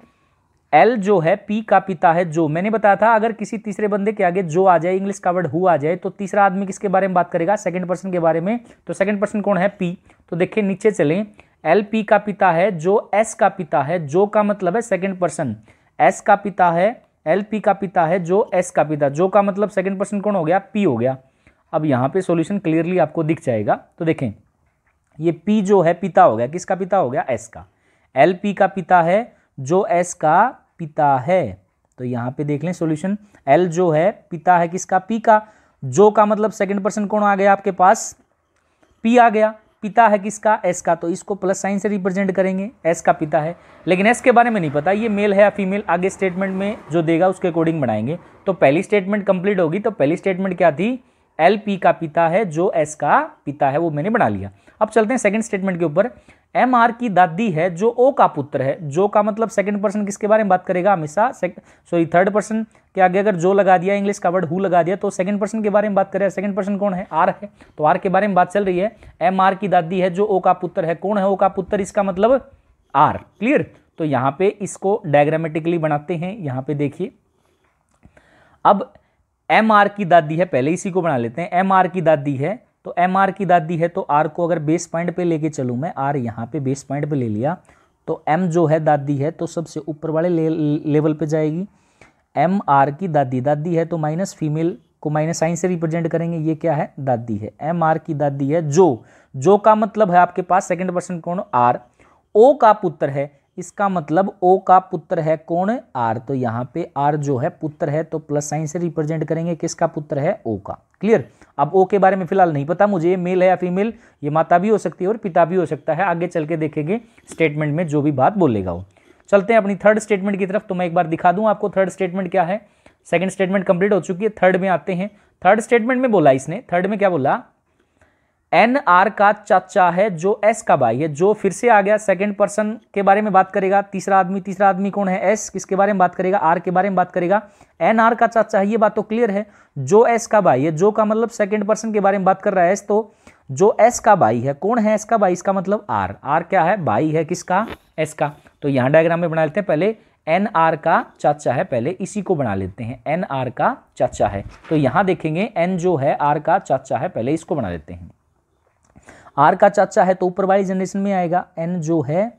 एल जो है पी का पिता है जो, मैंने बताया था अगर किसी तीसरे बंदे के आगे जो आ जाए, इंग्लिश का वर्ड हु आ जाए, तो तीसरा आदमी किसके बारे में बात करेगा, सेकंड पर्सन के बारे में। तो सेकंड पर्सन कौन है, पी। तो देखिए नीचे चलें, एल पी का पिता है जो एस का पिता है, जो का मतलब है सेकंड पर्सन, एस का पिता है, एल पी का पिता है जो एस का पिता, जो का मतलब सेकंड पर्सन कौन हो गया, पी हो गया। अब यहाँ पे सॉल्यूशन क्लियरली आपको दिख जाएगा। तो देखें ये पी जो है पिता हो गया, किसका पिता हो गया, एस का। एल पी का पिता है जो एस का पिता है। तो यहाँ पे देख लें सॉल्यूशन, एल जो है पिता है किसका, पी का, जो का मतलब सेकंड पर्सन कौन आ गया आपके पास, पी आ गया, पिता है किसका, एस का। तो इसको प्लस साइन से रिप्रेजेंट करेंगे, एस का पिता है। लेकिन एस के बारे में नहीं पता ये मेल है या फीमेल, आगे स्टेटमेंट में जो देगा उसके अकॉर्डिंग बनाएंगे। तो पहली स्टेटमेंट कंप्लीट होगी। तो पहली स्टेटमेंट क्या थी, एल पी का पिता है जो एस का पिता है, वो मैंने बना लिया। अब चलते हैं सेकंड स्टेटमेंट के ऊपर। एम आर की दादी है जो ओ का पुत्र है, जो का मतलब सेकंड पर्सन किसके बारे में बात करेगा, हमेशा थर्ड पर्सन के आगे अगर जो लगा दिया, इंग्लिश का वर्ड हु लगा दिया, तो सेकंड पर्सन के बारे में बात करेगा। सेकंड पर्सन कौन है, आर है। तो आर के बारे में बात चल रही है। एम आर की दादी है जो ओ का पुत्र है, कौन है ओ का पुत्र, इसका मतलब आर। क्लियर। तो यहाँ पे इसको डायग्रामेटिकली बनाते हैं। यहाँ पे देखिए, अब एम आर की दादी है, पहले इसी को बना लेते हैं। एम आर की दादी है, तो एम आर की दादी है, तो आर को अगर बेस पॉइंट पे लेके चलूँ मैं, आर यहाँ पे बेस पॉइंट पे ले लिया, तो एम जो है दादी है, तो सबसे ऊपर वाले लेवल पे जाएगी। एम आर की दादी, दादी है तो माइनस, फीमेल को माइनस साइन से रिप्रेजेंट करेंगे, ये क्या है, दादी है। एम आर की दादी है जो का मतलब है आपके पास सेकंड पर्सन कौन, आर। ओ का पुत्र है, इसका मतलब ओ का पुत्र है कौन, आर। तो यहाँ पे आर जो है पुत्र है, तो प्लस साइन से रिप्रेजेंट करेंगे, किसका पुत्र है, ओ का। क्लियर। अब ओ के बारे में फिलहाल नहीं पता मुझे, ये मेल है या फीमेल, ये माता भी हो सकती है और पिता भी हो सकता है, आगे चल के देखेंगे स्टेटमेंट में जो भी बात बोलेगा वो। चलते हैं अपनी थर्ड स्टेटमेंट की तरफ। तो मैं एक बार दिखा दूं आपको थर्ड स्टेटमेंट क्या है। सेकंड स्टेटमेंट कंप्लीट हो चुकी है, थर्ड में आते हैं। थर्ड स्टेटमेंट में बोला इसने, थर्ड में क्या बोला, एन आर का चाचा है जो एस का भाई है, जो फिर से आ गया, सेकंड पर्सन के बारे में बात करेगा, तीसरा आदमी कौन है, एस, किसके बारे में बात करेगा, आर के बारे में बात करेगा। एन आर का चाचा है, ये बात तो क्लियर है, जो एस का भाई है, जो का मतलब सेकंड पर्सन के बारे में बात कर रहा है एस, तो जो एस का भाई है, कौन है एस का भाई, इसका मतलब आर। आर क्या है, भाई है किसका, एस का। तो यहां डायग्राम में बना लेते हैं, पहले एन आर का चाचा है, पहले इसी को बना लेते हैं, एन आर का चाचा है। तो यहां देखेंगे एन जो है आर का चाचा है, पहले इसको बना लेते हैं। आर का चाचा है तो ऊपर वाली जनरेशन में आएगा, एन जो है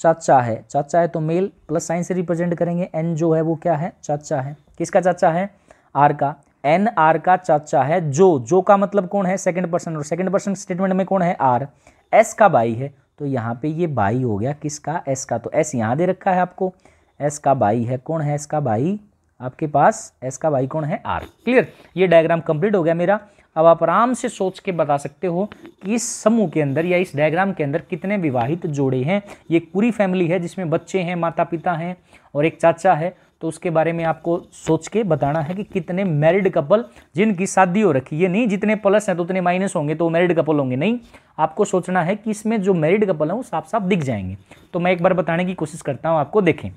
चाचा है तो मेल प्लस साइन से रिप्रेजेंट करेंगे। एन जो है वो क्या है, चाचा है। किसका चाचा है, आर का। एन आर का चाचा है। जो का मतलब कौन है, सेकंड पर्सन, और सेकंड पर्सन स्टेटमेंट में कौन है, आर। एस का भाई है तो यहाँ पे ये भाई हो गया किसका, एस का। तो एस यहाँ दे रखा है आपको, एस का भाई है, कौन है एस का भाई आपके पास, एस का भाई कौन है, आर। क्लियर, ये डायग्राम कंप्लीट हो गया मेरा। अब आप आराम से सोच के बता सकते हो कि इस समूह के अंदर या इस डायग्राम के अंदर कितने विवाहित जोड़े हैं। ये एक पूरी फैमिली है जिसमें बच्चे हैं, माता पिता हैं और एक चाचा है। तो उसके बारे में आपको सोच के बताना है कि कितने मैरिड कपल जिनकी शादी हो रखी है। नहीं जितने प्लस हैं तो उतने माइनस होंगे तो मैरिड कपल होंगे, नहीं, आपको सोचना है कि इसमें जो मैरिड कपल हैं वो साफ साफ दिख जाएंगे। तो मैं एक बार बताने की कोशिश करता हूँ आपको। देखें,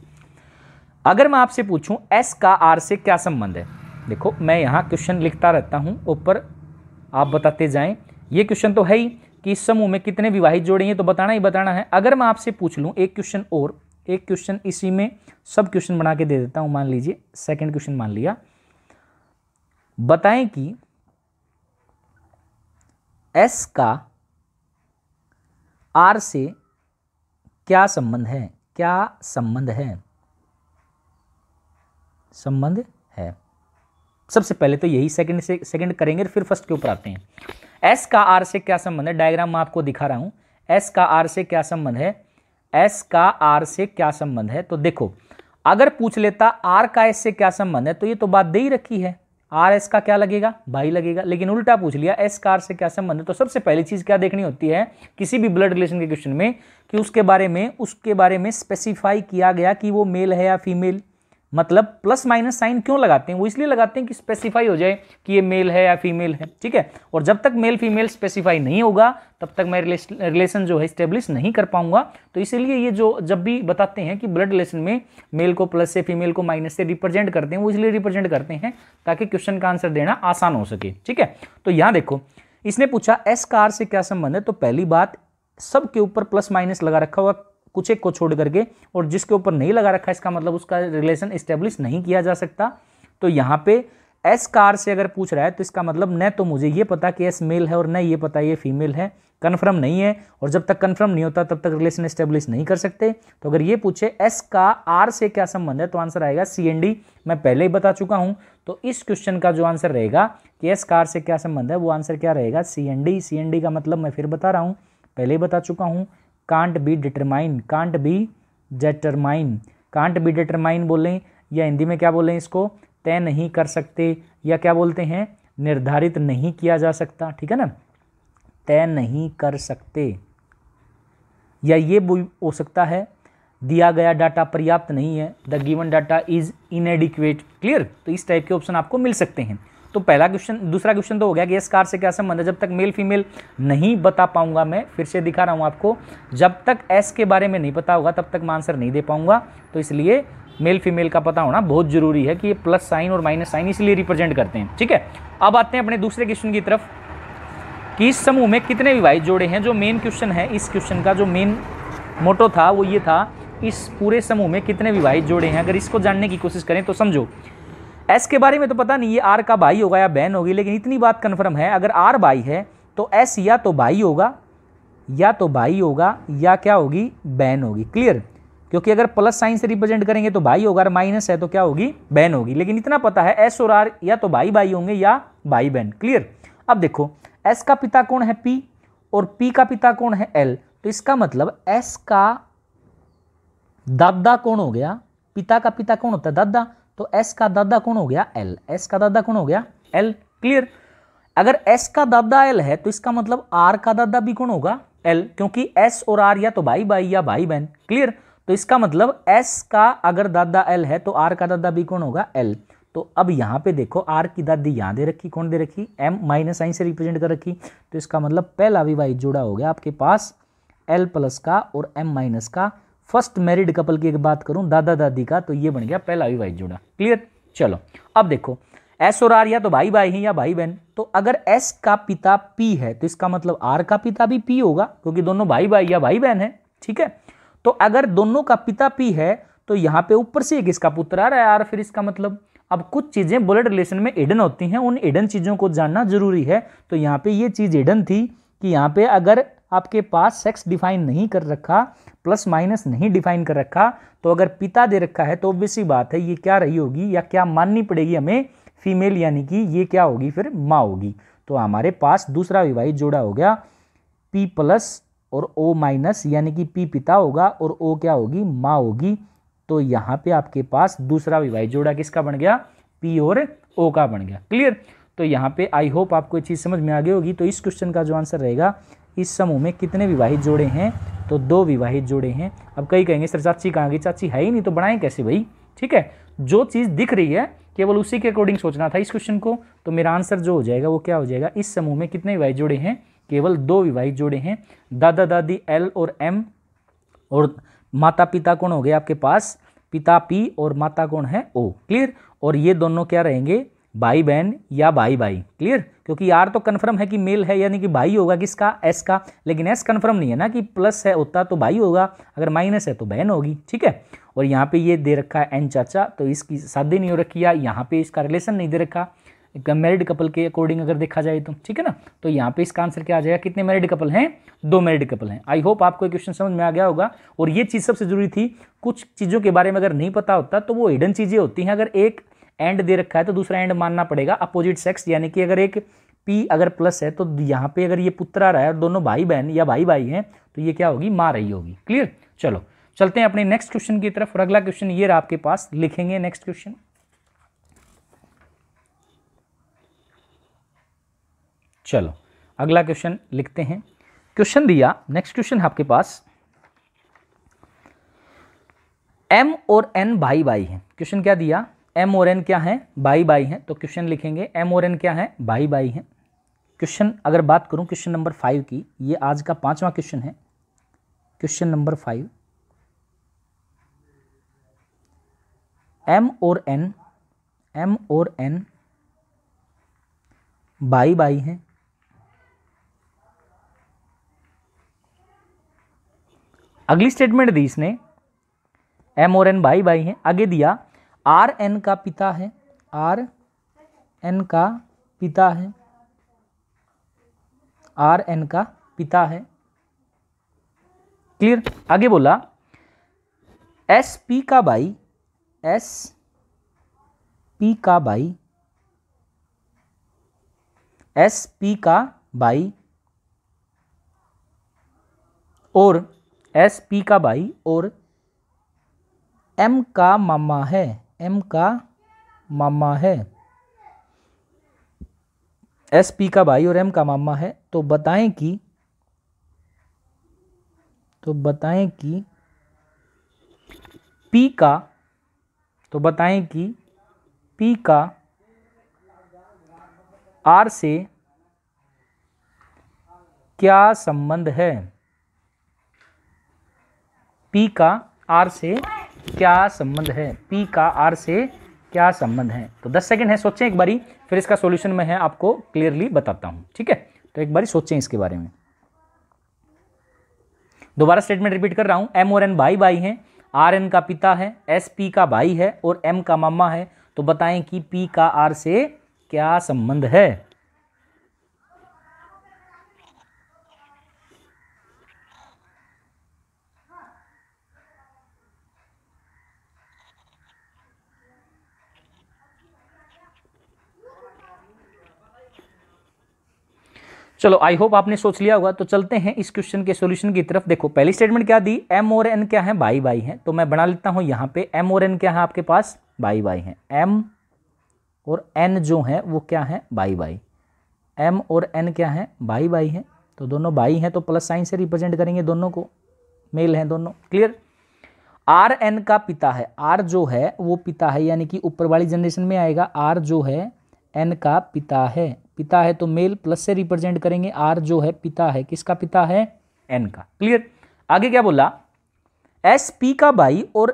अगर मैं आपसे पूछूं एस का आर से क्या संबंध है, देखो मैं यहाँ क्वेश्चन लिखता रहता हूँ, ऊपर आप बताते जाएं। ये क्वेश्चन तो है ही कि इस समूह में कितने विवाहित जोड़े हैं, तो बताना ही बताना है। अगर मैं आपसे पूछ लूँ एक क्वेश्चन और, एक क्वेश्चन इसी में सब क्वेश्चन बना के दे देता हूं। मान लीजिए सेकंड क्वेश्चन मान लिया, बताएं कि एस का आर से क्या संबंध है, क्या संबंध है, संबंध है। सबसे पहले तो यही सेकंड करेंगे, फिर फर्स्ट के ऊपर आते हैं। एस का आर से क्या संबंध है, डायग्राम मैं आपको दिखा रहा हूं। एस का आर से क्या संबंध है, एस का आर से क्या संबंध है। तो देखो, अगर पूछ लेता आर का एस से क्या संबंध है तो ये तो बात दे ही रखी है, आर एस का क्या लगेगा, भाई लगेगा। लेकिन उल्टा पूछ लिया एस का आर से क्या संबंध है, तो सबसे पहली चीज क्या देखनी होती है किसी भी ब्लड रिलेशन के क्वेश्चन में कि उसके बारे में स्पेसिफाई किया गया कि वो मेल है या फीमेल। मतलब प्लस माइनस साइन क्यों लगाते हैं, वो इसलिए लगाते हैं कि स्पेसिफाई हो जाए कि ये मेल है या फीमेल है, ठीक है। और जब तक मेल फीमेल स्पेसिफाई नहीं होगा तब तक मैं रिलेशन जो है स्टेब्लिश नहीं कर पाऊंगा। तो इसीलिए ये जो जब भी बताते हैं कि ब्लड रिलेशन में मेल को प्लस से फीमेल को माइनस से रिप्रेजेंट करते हैं, वो इसलिए रिप्रेजेंट करते हैं ताकि क्वेश्चन का आंसर देना आसान हो सके, ठीक है। तो यहाँ देखो, इसने पूछा एस का आर से क्या संबंध है, तो पहली बात सबके ऊपर प्लस माइनस लगा रखा हुआ, कुछ एक को छोड़ करके, और जिसके ऊपर नहीं लगा रखा इसका मतलब उसका रिलेशन एस्टेब्लिश नहीं किया जा सकता। तो यहाँ पे एस का आर से अगर पूछ रहा है तो इसका मतलब न तो मुझे ये पता कि एस मेल है और न ये पता ये फीमेल है, कन्फर्म नहीं है। और जब तक कन्फर्म नहीं होता तब तक रिलेशन एस्टेब्लिश नहीं कर सकते। तो अगर ये पूछे एस का आर से क्या संबंध है तो आंसर आएगा सी एंड डी। मैं पहले ही बता चुका हूँ। तो इस क्वेश्चन का जो आंसर रहेगा कि एस का आर से क्या संबंध है, वो आंसर क्या रहेगा, C and D. C and D का मतलब मैं फिर बता रहा हूँ, पहले ही बता चुका हूँ, can't be determine, can't be determine, can't be determine बोलें या हिंदी में क्या बोलें इसको, तय नहीं कर सकते, या क्या बोलते हैं, निर्धारित नहीं किया जा सकता, ठीक है ना, तय नहीं कर सकते। या ये हो सकता है दिया गया डाटा पर्याप्त नहीं है, the given data is इनएडिक्वेट। Clear, तो इस टाइप के ऑप्शन आपको मिल सकते हैं। तो पहला क्वेश्चन, दूसरा क्वेश्चन तो हो गया कि एस कार से क्या संबंध है। जब तक मेल फीमेल नहीं बता पाऊंगा, मैं फिर से दिखा रहा हूं आपको, जब तक एस के बारे में नहीं पता होगा तब तक मैं आंसर नहीं दे पाऊंगा। तो इसलिए मेल फीमेल का पता होना बहुत जरूरी है कि ये प्लस साइन और माइनस साइन इसलिए रिप्रेजेंट करते हैं, ठीक है। अब आते हैं अपने दूसरे क्वेश्चन की तरफ कि इस समूह में कितने विवाहित जोड़े हैं। जो मेन क्वेश्चन है, इस क्वेश्चन का जो मेन मोटो था वो ये था, इस पूरे समूह में कितने विवाहित जोड़े हैं। अगर इसको जानने की कोशिश करें तो समझो, एस के बारे में तो पता नहीं ये आर का भाई होगा या बहन होगी, लेकिन इतनी बात कन्फर्म है अगर आर भाई है तो एस या तो भाई होगा, या तो भाई होगा, या क्या होगी, बहन होगी। क्लियर, क्योंकि अगर प्लस साइन से रिप्रेजेंट करेंगे तो भाई होगा, और माइनस है तो क्या होगी, बहन होगी। लेकिन इतना पता है एस और आर या तो भाई भाई होंगे या भाई बहन। क्लियर, अब देखो एस का पिता कौन है, पी, और पी का पिता कौन है, एल। तो इसका मतलब एस का दादा कौन हो गया, पिता का पिता कौन होता है, दादा, तो एस का दादा कौन हो गया, एल। एस का दादा कौन हो गया, एल। क्लियर, अगर एस का दादा एल है तो इसका मतलब आर का दादा भी कौन होगा, एल, क्योंकि एस और आर या तो भाई भाई या भाई बहन। क्लियर, तो इसका मतलब एस का अगर दादा एल है तो आर का दादा भी कौन होगा, एल। तो अब यहां पे देखो आर की दादी यहां दे रखी, कौन दे रखी, एम माइनस साइन से रिप्रेजेंट कर रखी। तो इसका मतलब पहला विवाहित जोड़ा हो गया आपके पास एल प्लस का और एम माइनस का। फर्स्ट मैरिड कपल की एक बात करूं, दादा दादी का, तो ये बन गया पहला विवाहित जोड़ा। क्लियर, चलो अब देखो एस और आर या तो भाई भाई हैं या भाई बहन। तो अगर एस का पिता पी है तो इसका मतलब आर का पिता भी पी होगा, क्योंकि दोनों भाई भाई या भाई बहन है, ठीक है। तो अगर दोनों का पिता पी है तो यहाँ पे ऊपर से एक इसका पुत्र आ रहा है आर। फिर इसका मतलब अब कुछ चीजें ब्लड रिलेशन में हिडन होती हैं, उन हिडन चीजों को जानना जरूरी है। तो यहाँ पे ये चीज हिडन थी कि यहाँ पे अगर आपके पास सेक्स डिफाइन नहीं कर रखा, प्लस माइनस नहीं डिफाइन कर रखा, तो अगर पिता दे रखा है तो ऑब्वियस सी बात है ये क्या रही होगी या क्या माननी पड़ेगी हमें, फीमेल, यानी कि ये क्या होगी फिर माँ होगी। तो हमारे पास दूसरा विवाहित जोड़ा हो गया P प्लस और O माइनस, यानी कि P पिता होगा और O क्या होगी, माँ होगी। तो यहाँ पे आपके पास दूसरा विवाहित जोड़ा किसका बन गया, P और O का बन गया। क्लियर। तो यहाँ पे आई होप आपको ये चीज़ समझ में आ गई होगी। तो इस क्वेश्चन का जो आंसर रहेगा, इस समूह में कितने विवाहित जोड़े हैं, तो 2 विवाहित जोड़े हैं। अब कई कहेंगे सर चाची कहाँ गई, चाची है ही नहीं तो बनाएं कैसे भाई। ठीक है, जो चीज़ दिख रही है केवल उसी के अकॉर्डिंग सोचना था इस क्वेश्चन को। तो मेरा आंसर जो हो जाएगा वो क्या हो जाएगा, इस समूह में कितने विवाहित जोड़े हैं, केवल 2 विवाहित जोड़े हैं। दादा दादी L और M, और माता पिता कौन हो गए आपके पास, पिता P और माता कौन है O। क्लियर। और ये दोनों क्या रहेंगे, भाई बहन या भाई भाई। क्लियर, क्योंकि R तो कन्फर्म है कि मेल है, यानी कि भाई होगा किसका, S का, लेकिन S कन्फर्म नहीं है ना कि प्लस है होता तो भाई होगा, अगर माइनस है तो बहन होगी। ठीक है। और यहाँ पे ये दे रखा है N चाचा, तो इसकी शादी नहीं हो रखी है, यहाँ पे इसका रिलेशन नहीं दे रखा मैरिड कपल के अकॉर्डिंग अगर देखा जाए तो। ठीक है ना। तो यहाँ पे इसका आंसर क्या आ जाएगा, कितने मैरिड कपल हैं, 2 मैरिड कपल हैं। आई होप आपको क्वेश्चन समझ में आ गया होगा। और ये चीज़ सबसे जरूरी थी, कुछ चीज़ों के बारे में अगर नहीं पता होता तो वो हिडन चीज़ें होती हैं। अगर एक एंड दे रखा है तो दूसरा एंड मानना पड़ेगा अपोजिट सेक्स, यानी कि अगर एक P अगर प्लस है तो यहाँ पे अगर ये पुत्र आ रहा है और दोनों भाई बहन या भाई भाई हैं तो ये क्या होगी, माँ रही होगी। क्लियर। चलो चलते हैं अपने नेक्स्ट क्वेश्चन की तरफ। और अगला क्वेश्चन ये रहा आपके पास, लिखेंगे नेक्स्ट क्वेश्चन। चलो अगला क्वेश्चन लिखते हैं। क्वेश्चन दिया, नेक्स्ट क्वेश्चन है आपके पास, M और N भाई भाई हैं। क्वेश्चन क्या दिया, M और N क्या है, भाई भाई हैं। तो क्वेश्चन लिखेंगे M और N क्या है, भाई भाई हैं। क्वेश्चन अगर बात करूं क्वेश्चन नंबर 5 की, ये आज का 5वां क्वेश्चन है। क्वेश्चन नंबर 5, M और N भाई भाई हैं। अगली स्टेटमेंट दी इसने, M और N भाई भाई हैं। आगे दिया R N का पिता है, R N का पिता है, R N का पिता है। क्लियर। आगे बोला S P का भाई, S P का भाई, S P का भाई और S P का भाई और M का मामा है, M का मामा है। S P का भाई और M का मामा है। तो बताएं कि P का, तो बताएं कि P का R से क्या संबंध है, P का R से क्या संबंध है, P का R से क्या संबंध है। तो 10 सेकंड है, सोचें एक बारी, फिर इसका सॉल्यूशन मैं आपको क्लियरली बताता हूं। ठीक है, तो एक बारी सोचें इसके बारे में। दोबारा स्टेटमेंट रिपीट कर रहा हूं, M और N भाई भाई हैं, R N का पिता है, S P का भाई है और M का मामा है। तो बताएं कि P का R से क्या संबंध है। चलो आई होप आपने सोच लिया होगा। तो चलते हैं इस क्वेश्चन के सॉल्यूशन की तरफ। देखो पहली स्टेटमेंट क्या दी, M और N क्या है, भाई भाई हैं। तो मैं बना लेता हूं यहां पे, M और N क्या है आपके पास, भाई भाई हैं। M और N जो है वो क्या है, भाई भाई। M और N क्या है, भाई भाई हैं। तो दोनों भाई हैं तो प्लस साइन से रिप्रेजेंट करेंगे दोनों को, मेल हैं दोनों। क्लियर। R N का पिता है, R जो है वो पिता है, यानी कि ऊपर वाली जनरेशन में आएगा। R जो है N का पिता है, पिता है तो मेल, प्लस से रिप्रेजेंट करेंगे। R जो है पिता है, किसका पिता है, N का। क्लियर। आगे क्या बोला, S P का भाई और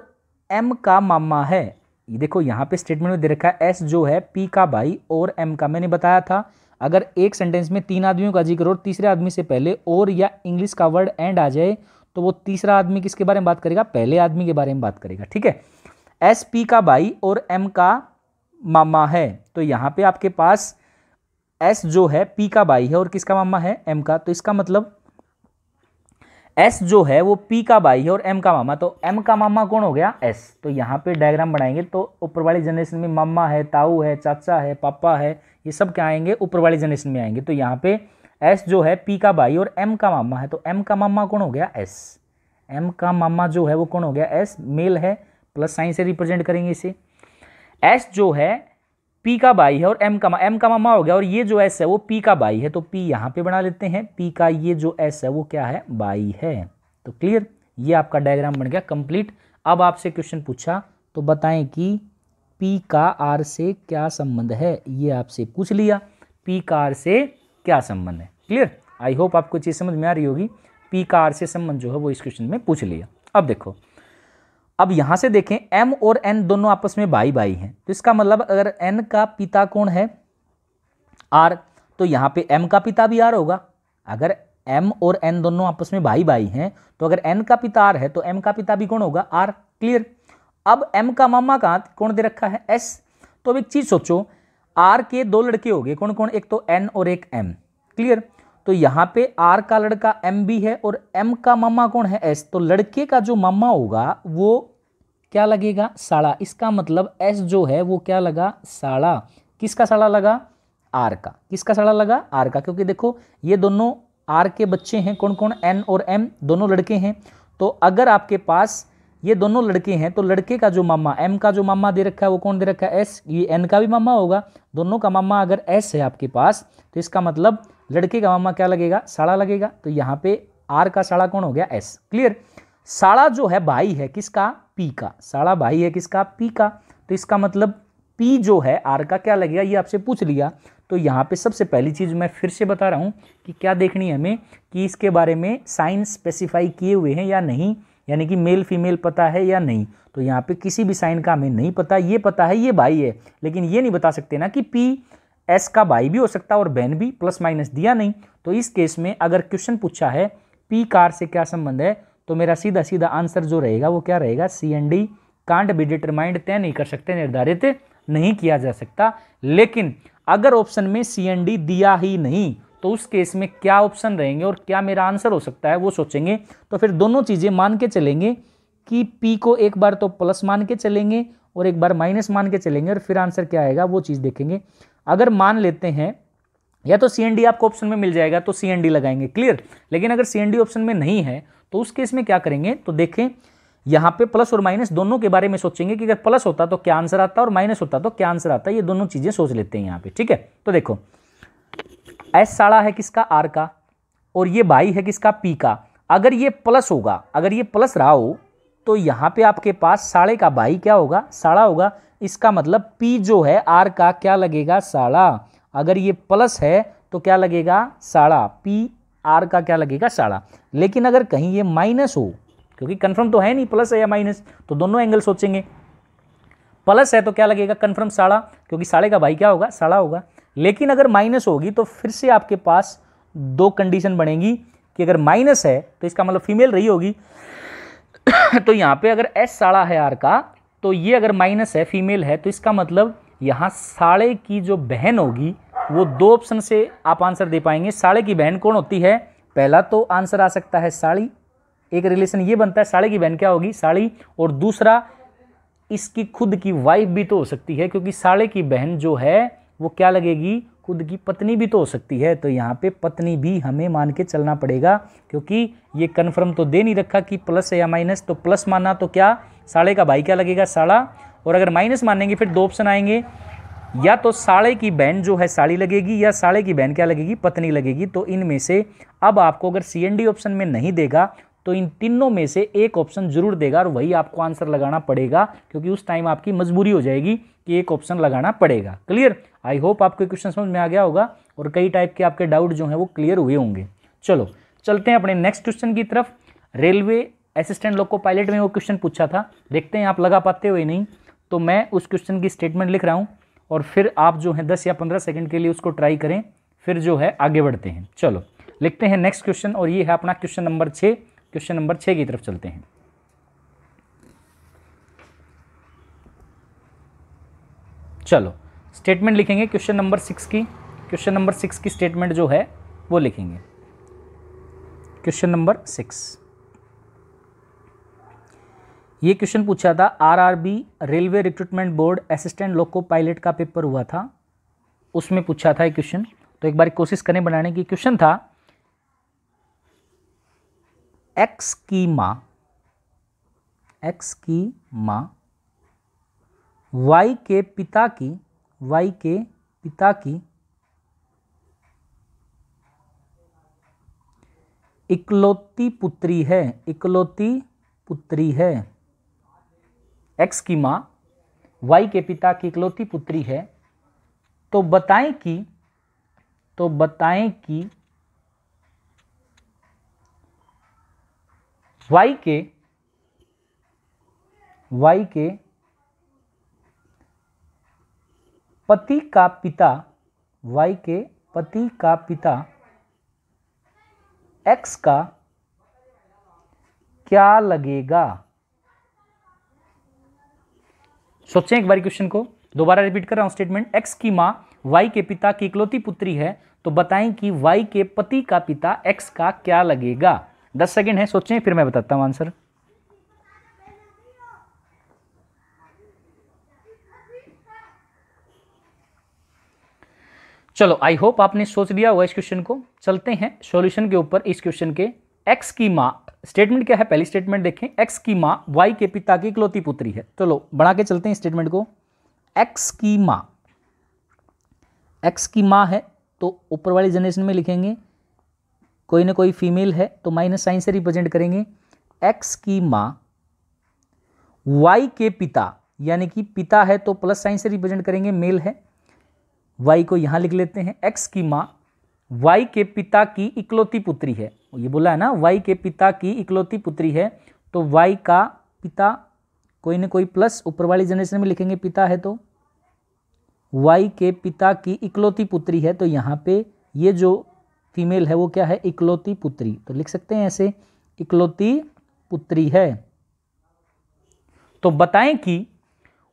M का मामा है। ये देखो यहाँ पे स्टेटमेंट में दे रखा है S जो है P का भाई और M का। मैंने बताया था अगर एक सेंटेंस में 3 आदमियों का जिक्र और तीसरे आदमी से पहले और या इंग्लिश का वर्ड एंड आ जाए तो वो तीसरा आदमी किसके बारे में बात करेगा, पहले आदमी के बारे में बात करेगा। ठीक है। S P का भाई और M का मामा है। तो यहाँ पे आपके पास S जो है P का भाई है और किसका मामा है, M का। तो इसका मतलब एस जो है वो पी का भाई है और एम का मामा, तो एम का मामा कौन हो गया, एस। तो यहाँ पे डायग्राम बनाएंगे तो ऊपर वाली जनरेशन में मामा है, ताऊ है, चाचा है, पापा है, ये सब क्या आएंगे, ऊपर वाली जनरेशन में आएंगे। तो यहाँ पे एस जो है पी का भाई और एम का मामा है, तो एम का मामा कौन हो गया, एस। एम का मामा जो है वो कौन हो गया, एस, मेल है, प्लस साइन से रिप्रेजेंट करेंगे इसे। एस जो है पी का भाई है और एम का मामा हो गया, और ये जो एस है वो पी का भाई है, तो पी यहाँ पे बना लेते हैं, पी का ये जो एस है वो क्या है, भाई है। तो क्लियर, ये आपका डायग्राम बन गया कंप्लीट। अब आपसे क्वेश्चन पूछा तो बताएं कि पी का आर से क्या संबंध है, ये आपसे पूछ लिया, पी का आर से क्या संबंध है। क्लियर, आई होप आपको चीज़ समझ में आ रही होगी। पी का आर से संबंध जो है वो इस क्वेश्चन में पूछ लिया। अब देखो, अब यहां से देखें m और n दोनों आपस में भाई भाई हैं, तो इसका मतलब अगर n का पिता कौन है, r, तो यहां पे m का पिता भी r होगा। अगर m और n दोनों आपस में भाई भाई हैं तो अगर n का पिता r है तो m का पिता भी कौन होगा, r। क्लियर। अब m का मामा कौन दे रखा है, s। तो अब एक चीज सोचो, r के दो लड़के हो गए, कौन कौन, एक तो n और एक m। क्लियर। तो यहाँ पे r का लड़का m भी है और m का मामा कौन है, s। तो लड़के का जो मामा होगा वो क्या लगेगा, साला। इसका मतलब s जो है वो क्या लगा, साला। किसका साला लगा, r का। किसका साला लगा, r का, क्योंकि देखो ये दोनों r के बच्चे हैं, कौन कौन, n और m, दोनों लड़के हैं। तो अगर आपके पास ये दोनों लड़के हैं तो लड़के का जो मामा, m का जो मामा दे रखा है वो कौन दे रखा है, s। ये n का भी मामा होगा, दोनों का मामा अगर s है आपके पास, तो इसका मतलब लड़के का मामा क्या लगेगा, साला लगेगा। तो यहाँ पे r का साला कौन हो गया, s। क्लियर। साला जो है भाई है किसका, p का। साला भाई है किसका, p का। तो इसका मतलब p जो है r का क्या लगेगा, ये आपसे पूछ लिया। तो यहाँ पे सबसे पहली चीज मैं फिर से बता रहा हूँ कि क्या देखनी है हमें, कि इसके बारे में साइन स्पेसिफाई किए हुए हैं या नहीं, यानी कि मेल फीमेल पता है या नहीं। तो यहाँ पे किसी भी साइन का हमें नहीं पता, ये पता है ये भाई है, लेकिन ये नहीं बता सकते ना कि p s का भाई भी हो सकता है और बहन भी, प्लस माइनस दिया नहीं। तो इस केस में अगर क्वेश्चन पूछा है p का r से क्या संबंध है, तो मेरा सीधा सीधा आंसर जो रहेगा वो क्या रहेगा, C and D can't be determined, तय नहीं कर सकते, निर्धारित नहीं किया जा सकता। लेकिन अगर ऑप्शन में सी एंड डी दिया ही नहीं तो उस केस में क्या ऑप्शन रहेंगे और क्या मेरा आंसर हो सकता है वो सोचेंगे। तो फिर दोनों चीजें मान के चलेंगे कि p को एक बार तो प्लस मान के चलेंगे और एक बार माइनस मान के चलेंगे, और फिर आंसर क्या आएगा वो चीज देखेंगे। अगर मान लेते हैं या तो सी एंड डी आपको ऑप्शन में मिल जाएगा तो सी एंड डी लगाएंगे, क्लियर। लेकिन अगर सी एंड डी ऑप्शन में नहीं है तो उस केस में क्या करेंगे, तो देखें यहाँ पे प्लस और माइनस दोनों के बारे में सोचेंगे कि अगर प्लस होता तो क्या आंसर आता और माइनस होता तो क्या आंसर आता, ये दोनों चीजें सोच लेते हैं यहाँ पे, ठीक है। तो देखो एस साला है किसका, आर का, और ये भाई है किसका, पी का। अगर ये प्लस होगा, अगर ये प्लस रहा हो तो यहाँ पे आपके पास साले का भाई क्या होगा, साला होगा। इसका मतलब पी जो है आर का क्या लगेगा, साला। अगर ये प्लस है तो क्या लगेगा, साला। पी आर का क्या लगेगा, साला। लेकिन अगर कहीं ये माइनस हो, क्योंकि कंफर्म तो है नहीं प्लस है या माइनस, तो दोनों एंगल सोचेंगे। प्लस है तो क्या लगेगा, कंफर्म साला, क्योंकि साले का भाई क्या होगा, साला होगा। लेकिन अगर माइनस होगी तो फिर से आपके पास दो कंडीशन बनेगी कि अगर माइनस है तो इसका मतलब फीमेल रही होगी तो यहाँ पे अगर एस साला है आर का, तो ये अगर माइनस है, फीमेल है, तो इसका मतलब यहाँ साले की जो बहन होगी वो दो ऑप्शन से आप आंसर दे पाएंगे। साले की बहन कौन होती है, पहला तो आंसर आ सकता है साली, एक रिलेशन ये बनता है साले की बहन क्या होगी, साली। और दूसरा इसकी खुद की वाइफ भी तो हो सकती है, क्योंकि साले की बहन जो है वो क्या लगेगी, खुद की पत्नी भी तो हो सकती है। तो यहाँ पे पत्नी भी हमें मान के चलना पड़ेगा, क्योंकि ये कन्फर्म तो दे नहीं रखा कि प्लस है या माइनस। तो प्लस माना तो क्या, साले का भाई क्या लगेगा, साला। और अगर माइनस मानेंगे फिर दो ऑप्शन आएंगे, या तो साले की बहन जो है साली लगेगी, या साले की बहन क्या लगेगी, पत्नी लगेगी। तो इनमें से अब आपको अगर सी एंड डी ऑप्शन में नहीं देगा तो इन तीनों में से एक ऑप्शन जरूर देगा, और वही आपको आंसर लगाना पड़ेगा, क्योंकि उस टाइम आपकी मजबूरी हो जाएगी कि एक ऑप्शन लगाना पड़ेगा। क्लियर। आई होप आपको क्वेश्चन समझ में आ गया होगा और कई टाइप के आपके डाउट जो हैं वो क्लियर हुए होंगे। चलो चलते हैं अपने नेक्स्ट क्वेश्चन की तरफ। रेलवे असिस्टेंट लोको पायलट में वो क्वेश्चन पूछा था, देखते हैं आप लगा पाते हो या नहीं। तो मैं उस क्वेश्चन की स्टेटमेंट लिख रहा हूँ और फिर आप जो है 10 या 15 सेकंड के लिए उसको ट्राई करें, फिर जो है आगे बढ़ते हैं। चलो लिखते हैं नेक्स्ट क्वेश्चन, और ये है अपना क्वेश्चन नंबर 6। क्वेश्चन नंबर 6 की तरफ चलते हैं। चलो स्टेटमेंट लिखेंगे क्वेश्चन नंबर 6 की। क्वेश्चन नंबर 6 की स्टेटमेंट जो है वो लिखेंगे, क्वेश्चन नंबर 6। ये क्वेश्चन पूछा था RRB railway recruitment board assistant loco pilot का पेपर हुआ था, उसमें पूछा था ये क्वेश्चन। तो एक बार कोशिश करें बनाने की। क्वेश्चन था एक्स की माँ वाई के पिता की इकलौती पुत्री है। एक्स की माँ वाई के पिता की इकलौती पुत्री है, तो बताएं कि वाई के पति का पिता एक्स का क्या लगेगा। सोचें एक बार क्वेश्चन को, दोबारा रिपीट कर रहा हूं स्टेटमेंट। एक्स की मां वाई के पिता की इकलौती पुत्री है, तो बताएं कि वाई के पति का पिता एक्स का क्या लगेगा। 10 सेकंड है, सोचें, फिर मैं बताता हूं आंसर। चलो, आई होप आपने सोच लिया हुआ इस क्वेश्चन को। चलते हैं सॉल्यूशन के ऊपर इस क्वेश्चन के। एक्स की मां, स्टेटमेंट क्या है, पहली स्टेटमेंट देखें। एक्स की मां वाई के पिता की इकलौती पुत्री है। चलो बढ़ा के चलते हैं स्टेटमेंट को। एक्स की मां है तो ऊपर वाली जनरेशन में लिखेंगे, कोई ना कोई फीमेल है तो माइनस साइन से रिप्रेजेंट करेंगे। एक्स की मां वाई के पिता, यानी कि पिता है तो प्लस साइन से रिप्रेजेंट करेंगे, मेल है, वाई को यहां लिख लेते हैं। एक्स की मां वाई के पिता की इकलौती पुत्री है, ये बोला है ना, वाई के पिता की इकलौती पुत्री है, तो वाई का पिता कोई ना कोई प्लस ऊपर वाली जनरेशन में लिखेंगे, पिता है तो वाई के पिता की इकलौती पुत्री है, तो यहां पे ये जो फीमेल है वो क्या है, इकलौती पुत्री, तो लिख सकते हैं ऐसे, इकलौती पुत्री है। तो बताएं कि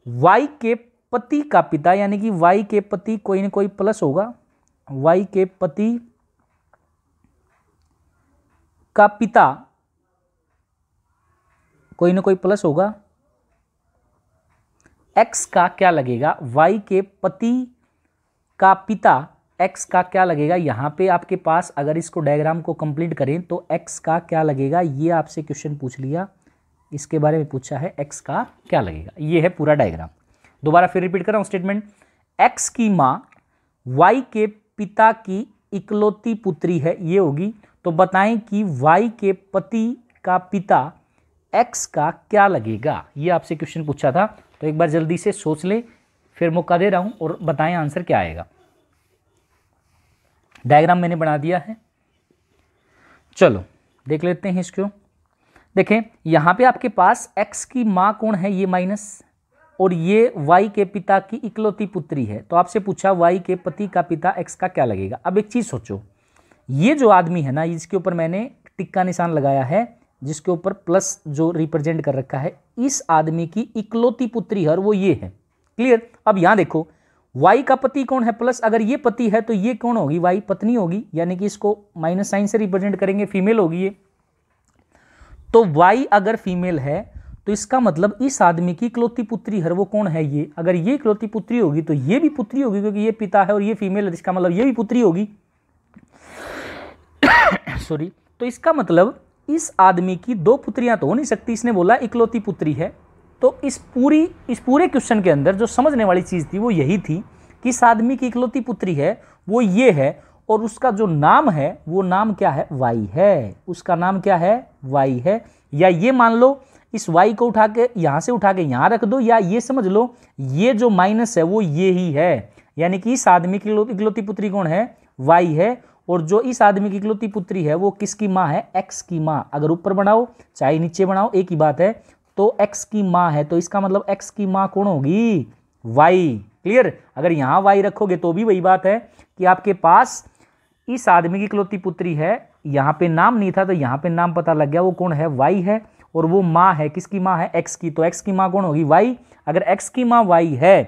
वाई के पति का पिता, यानी कि वाई के पति कोई ना कोई प्लस होगा, वाई के पति का पिता कोई ना कोई प्लस होगा, एक्स का क्या लगेगा। वाई के पति का पिता एक्स का क्या लगेगा। यहां पे आपके पास अगर इसको डायग्राम को कंप्लीट करें तो एक्स का क्या लगेगा, ये आपसे क्वेश्चन पूछ लिया, इसके बारे में पूछा है, एक्स का क्या लगेगा, ये है पूरा डायग्राम। दोबारा फिर रिपीट कर रहा हूं स्टेटमेंट। एक्स की मां वाई के पिता की इकलौती पुत्री है, ये होगी, तो बताएं कि वाई के पति का पिता एक्स का क्या लगेगा, ये आपसे क्वेश्चन पूछा था। तो एक बार जल्दी से सोच ले, फिर मौका दे रहा हूं और बताएं आंसर क्या आएगा। डायग्राम मैंने बना दिया है, चलो देख लेते हैं इसको। देखें यहां पे आपके पास एक्स की मां कौन है, ये माइनस, और ये वाई के पिता की इकलौती पुत्री है, तो आपसे पूछा वाई के पति का पिता एक्स का क्या लगेगा। अब एक चीज सोचो, ये जो आदमी है ना, इसके ऊपर मैंने टिक का निशान लगाया है, जिसके ऊपर प्लस जो रिप्रेजेंट कर रखा है, इस आदमी की इकलौती पुत्री है और वो ये है, क्लियर। अब यहां देखो वाई का पति कौन है, प्लस, अगर ये पति है तो ये कौन होगी, वाई पत्नी होगी, यानी कि इसको माइनस साइन से रिप्रेजेंट करेंगे, फीमेल होगी ये। तो वाई अगर फीमेल है तो इसका मतलब इस आदमी की इकलौती पुत्री है, वो कौन है, ये। अगर ये इकलौती पुत्री होगी तो ये भी पुत्री होगी, क्योंकि ये पिता है और ये फीमेल है, इसका मतलब ये भी पुत्री होगी सॉरी। तो इसका मतलब इस आदमी की दो पुत्रियां तो हो नहीं सकती, इसने बोला इकलौती पुत्री है। तो इस पूरे क्वेश्चन के अंदर जो समझने वाली चीज थी वो यही थी कि इस आदमी की इकलौती पुत्री है, वो ये है, और उसका जो नाम है वो नाम क्या है, वाई है, उसका नाम क्या है, वाई है। या ये मान लो इस वाई को उठा के यहां से उठा के यहां रख दो, या ये समझ लो ये जो माइनस है वो ये ही है, यानी कि इस आदमी की इकलौती पुत्री कौन है, वाई है, और जो इस आदमी की इकलौती पुत्री है वो किसकी मां है, एक्स की मां। अगर ऊपर बनाओ चाहे नीचे बनाओ एक ही बात है, तो एक्स की मां है, तो इसका मतलब एक्स की मां कौन होगी, वाई, क्लियर। अगर यहां वाई रखोगे तो भी वही बात है कि आपके पास इस आदमी की इकलौती पुत्री है, यहां पे नाम नहीं था तो यहां पे नाम पता लग गया, वो कौन है, वाई है, और वो मां है, किसकी मां है, एक्स की, तो एक्स की मां कौन होगी, वाई। अगर एक्स की मां वाई है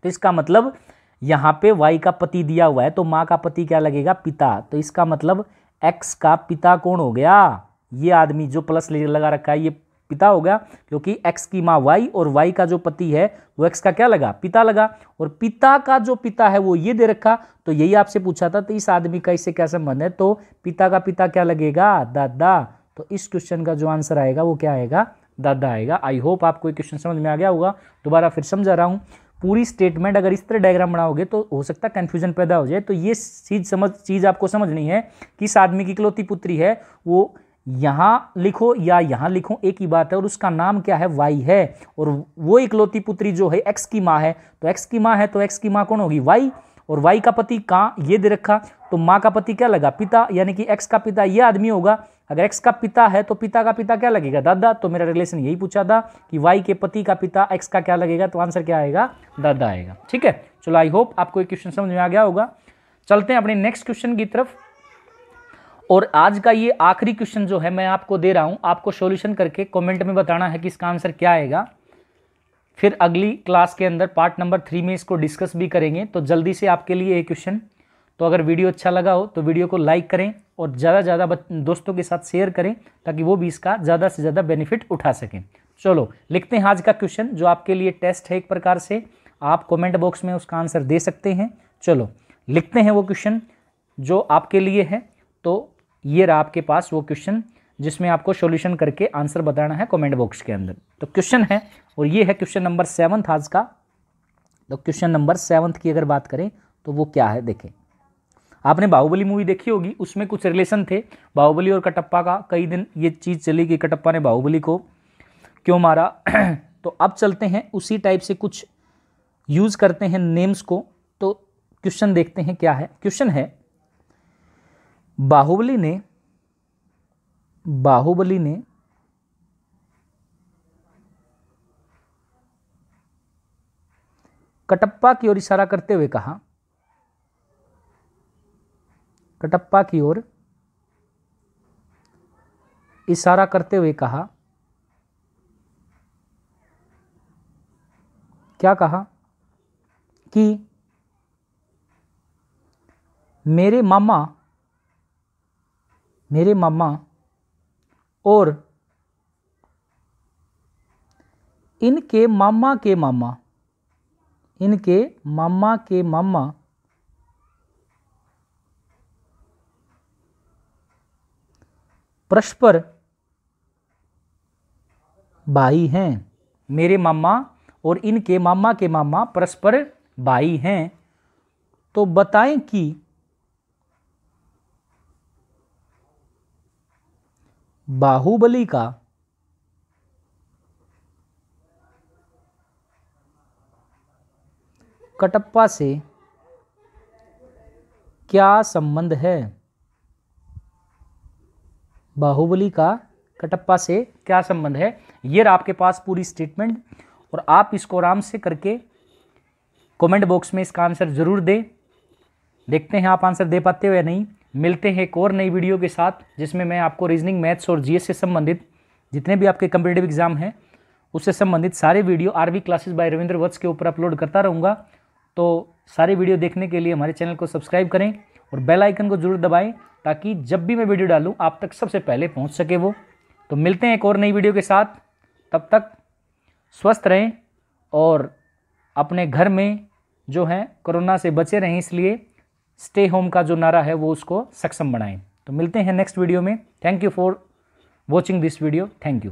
तो इसका मतलब यहां पे वाई का पति दिया हुआ है, तो मां का पति क्या लगेगा, पिता, तो इसका मतलब एक्स का पिता कौन हो गया, ये आदमी जो प्लस लगा रखा है, ये पिता हो गया, क्योंकि x की माँ y और y का जो पति है वो x का क्या लगा, पिता लगा, और पिता का जो पिता है वो ये दे रखा। तो यही आपसे पूछा था, तो इस आदमी का इससे क्या संबंध है, तो पिता का पिता क्या लगेगा, दादा। तो इस क्वेश्चन का जो आंसर आएगा वो क्या आएगा, दादा आएगा। आई होप आपको ये क्वेश्चन समझ में आ गया होगा। दोबारा फिर समझा रहा हूँ, पूरी स्टेटमेंट अगर इस तरह डायग्राम बनाओगे तो हो सकता है कंफ्यूजन पैदा हो जाए। तो ये चीज़ आपको समझनी है कि इस आदमी की इकलौती पुत्री है, वो यहाँ लिखो या यहाँ लिखो एक ही बात है, और उसका नाम क्या है, वाई है, और वो इकलौती पुत्री जो है एक्स की माँ है। तो एक्स की माँ है तो एक्स की माँ कौन होगी, वाई, और वाई का पति कहाँ, ये दे रखा, तो माँ का पति क्या लगा, पिता, यानी कि एक्स का पिता ये आदमी होगा। अगर एक्स का पिता है तो पिता का पिता क्या लगेगा, दादा। तो मेरा रिलेशन यही पूछा था कि वाई के पति का पिता एक्स का क्या लगेगा, तो आंसर क्या आएगा, दादा आएगा। ठीक है, चलो आई होप आपको ये क्वेश्चन समझ में आ गया होगा। चलते हैं अपने नेक्स्ट क्वेश्चन की तरफ, और आज का ये आखिरी क्वेश्चन जो है मैं आपको दे रहा हूं, आपको सॉल्यूशन करके कमेंट में बताना है कि इसका आंसर क्या आएगा। फिर अगली क्लास के अंदर पार्ट नंबर 3 में इसको डिस्कस भी करेंगे। तो जल्दी से आपके लिए एक क्वेश्चन, तो अगर वीडियो अच्छा लगा हो तो वीडियो को लाइक करें और ज़्यादा से ज़्यादा दोस्तों के साथ शेयर करें, ताकि वो भी इसका ज़्यादा से ज़्यादा बेनिफिट उठा सकें। चलो लिखते हैं आज का क्वेश्चन, जो आपके लिए टेस्ट है एक प्रकार से, आप कमेंट बॉक्स में उसका आंसर दे सकते हैं। चलो लिखते हैं वो क्वेश्चन जो आपके लिए है। तो ये रहा आपके पास वो क्वेश्चन जिसमें आपको सॉल्यूशन करके आंसर बताना है कमेंट बॉक्स के अंदर। तो क्वेश्चन है, और ये है क्वेश्चन नंबर 7 आज का। तो क्वेश्चन नंबर 7 की अगर बात करें तो वो क्या है, देखें, आपने बाहुबली मूवी देखी होगी, उसमें कुछ रिलेशन थे बाहुबली और कटप्पा का। कई दिन ये चीज़ चली कि कटप्पा ने बाहुबली को क्यों मारा। तो अब चलते हैं उसी टाइप से कुछ यूज़ करते हैं नेम्स को। तो क्वेश्चन देखते हैं क्या है। क्वेश्चन है, बाहुबली ने कटप्पा की ओर इशारा करते हुए कहा, कटप्पा की ओर इशारा करते हुए कहा, क्या कहा कि मेरे मामा और इनके मामा के मामा परस्पर भाई हैं। मेरे मामा और इनके मामा के मामा परस्पर भाई हैं। तो बताएं कि बाहुबली का कटप्पा से क्या संबंध है, बाहुबली का कटप्पा से क्या संबंध है। ये रहा आपके पास पूरी स्टेटमेंट, और आप इसको आराम से करके कमेंट बॉक्स में इसका आंसर जरूर दें। देखते हैं आप आंसर दे पाते हो या नहीं। मिलते हैं एक और नई वीडियो के साथ, जिसमें मैं आपको रीजनिंग, मैथ्स और जीएस से संबंधित जितने भी आपके कम्पिटिटिव एग्जाम हैं उससे संबंधित सारे video RV classes by Ravindra Vats के ऊपर अपलोड करता रहूँगा। तो सारे वीडियो देखने के लिए हमारे चैनल को सब्सक्राइब करें और बेल आइकन को जरूर दबाएं, ताकि जब भी मैं वीडियो डालूं आप तक सबसे पहले पहुंच सके वो। तो मिलते हैं एक और नई वीडियो के साथ, तब तक स्वस्थ रहें और अपने घर में जो है कोरोना से बचे रहें, इसलिए स्टे होम का जो नारा है वो उसको सक्षम बनाएं। तो मिलते हैं नेक्स्ट वीडियो में। Thank you for watching this video. Thank you.